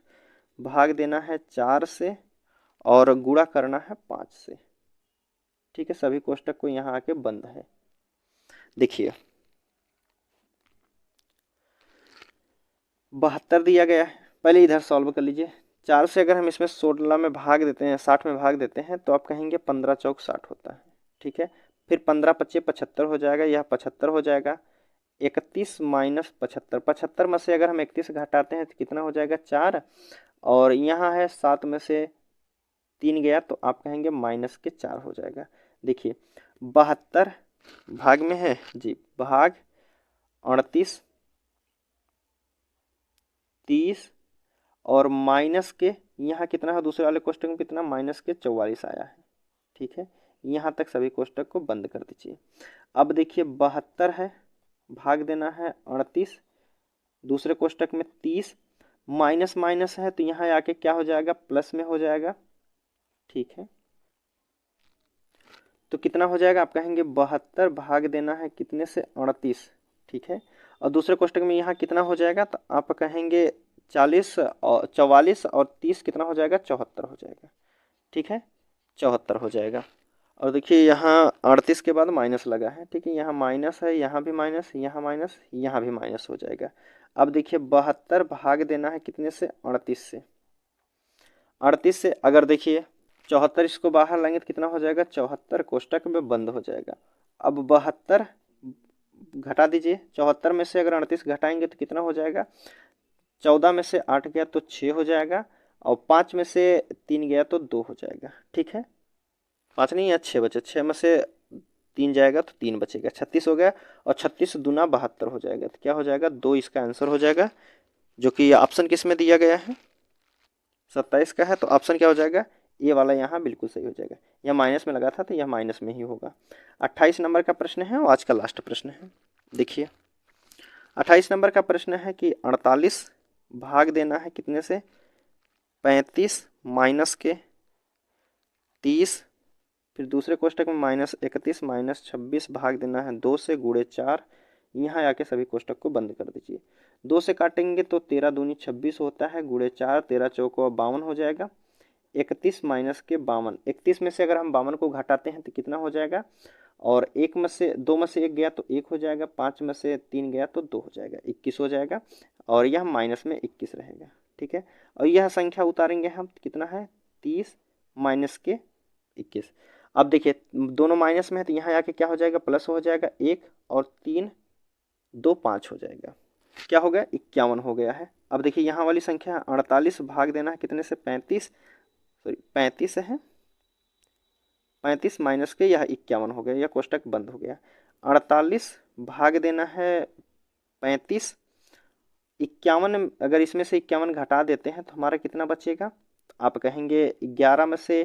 भाग देना है 4 से, और गुणा करना है 5 से। ठीक है, सभी कोष्टक को यहाँ आके बंद है। देखिए 72 दिया गया है, पहले इधर सॉल्व कर लीजिए। 4 से अगर हम इसमें 16 में भाग देते हैं, 60 में भाग देते हैं, तो आप कहेंगे 15 चौक 60 होता है। ठीक है, फिर 15 पच्चे 75 हो जाएगा, यह 75 हो जाएगा, 31 माइनस 75, 75 में से अगर हम 31 घटाते हैं तो कितना हो जाएगा 4, और यहाँ है 7 में से 3 गया तो आप कहेंगे माइनस के 4 हो जाएगा। देखिए 72 भाग में है जी, भाग 38 30, और माइनस के यहाँ कितना है दूसरे वाले कोष्टक में कितना माइनस के 44 आया है। ठीक है, यहाँ तक सभी कोष्टक को बंद कर दीजिए। अब देखिए 72 है, भाग देना है 38, दूसरे कोष्टक में 30, माइनस माइनस है तो यहाँ आके क्या हो जाएगा, प्लस में हो जाएगा। ठीक है, तो कितना हो जाएगा, आप कहेंगे 72 भाग देना है कितने से, 38। ठीक है, और दूसरे कोष्टक में यहाँ कितना हो जाएगा, तो आप कहेंगे 40 और 44 और 30 कितना हो जाएगा, 74 हो जाएगा। ठीक है, 74 हो जाएगा। और देखिए यहाँ 38 के बाद माइनस लगा है। ठीक है, यहाँ माइनस है, यहाँ भी माइनस, यहाँ माइनस, यहाँ भी माइनस हो जाएगा। अब देखिए 72 भाग देना है कितने से, 38 से। 38 से अगर देखिए 74 इसको बाहर लाएंगे तो कितना हो जाएगा, 74 कोष्टक में बंद हो जाएगा। अब 72 घटा दीजिए, 74 में से अगर 38 घटाएंगे तो कितना हो जाएगा, 14 में से 8 गया तो 6 हो जाएगा, और 5 में से 3 गया तो 2 हो जाएगा। ठीक है, 5 नहीं है, 6 बचे, 6 में से 3 जाएगा तो 3 बचेगा, 36 हो गया। और 36 दूना 72 हो जाएगा, तो क्या हो जाएगा, 2 इसका आंसर हो जाएगा, जो कि ऑप्शन किस में दिया गया है, 27 का है। तो ऑप्शन क्या हो जाएगा, ये वाला यहाँ बिल्कुल सही हो जाएगा। यह माइनस में लगा था तो यह माइनस में ही होगा। 28 नंबर का प्रश्न है और आज का लास्ट प्रश्न है। देखिए 28 नंबर का प्रश्न है कि 48 भाग देना है कितने से, 35 माइनस के 30, फिर दूसरे कोष्टक में -31 -26 भाग देना है 2 से गुणे 4। यहाँ आके सभी कोष्टक को बंद कर दीजिए। 2 से काटेंगे तो 13 दूनी 26 होता है, गुणे 4, 13 चौको 52 हो जाएगा। 31 माइनस के 52, 31 में से अगर हम 52 को घटाते हैं तो कितना हो जाएगा, और 1 में से 2 में से 1 गया तो 1 हो जाएगा, 5 में से 3 गया तो 2 हो जाएगा, 21 हो जाएगा, और यह माइनस में 21 रहेगा। ठीक है, और यह संख्या उतारेंगे हम, कितना है, 30 माइनस के 21। अब देखिए दोनों माइनस में है तो यहाँ आके क्या हो जाएगा, प्लस हो जाएगा, 1 और 3 2 5 हो जाएगा, क्या हो गया, 51 हो गया है। अब देखिए यहाँ वाली संख्या 48 भाग देना है कितने से, 35, सॉरी 35 है, 35 माइनस के यह 51 हो गया, यह कोष्टक बंद हो गया। 48 भाग देना है 35, 51 अगर इसमें से 51 घटा देते हैं तो हमारा कितना बचेगा, आप कहेंगे 11 में से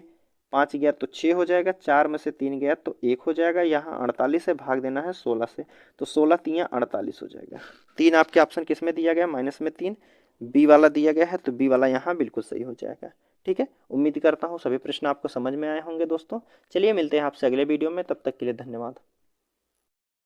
5 गया तो 6 हो जाएगा, 4 में से 3 गया तो 1 हो जाएगा। यहाँ 48 से भाग देना है 16 से, तो 16 3 48 हो जाएगा। 3 आपके ऑप्शन किस में दिया गया, माइनस में 3, बी वाला दिया गया है, तो बी वाला यहाँ बिल्कुल सही हो जाएगा। ठीक है, उम्मीद करता हूँ सभी प्रश्न आपको समझ में आए होंगे दोस्तों। चलिए मिलते हैं आपसे अगले वीडियो में, तब तक के लिए धन्यवाद।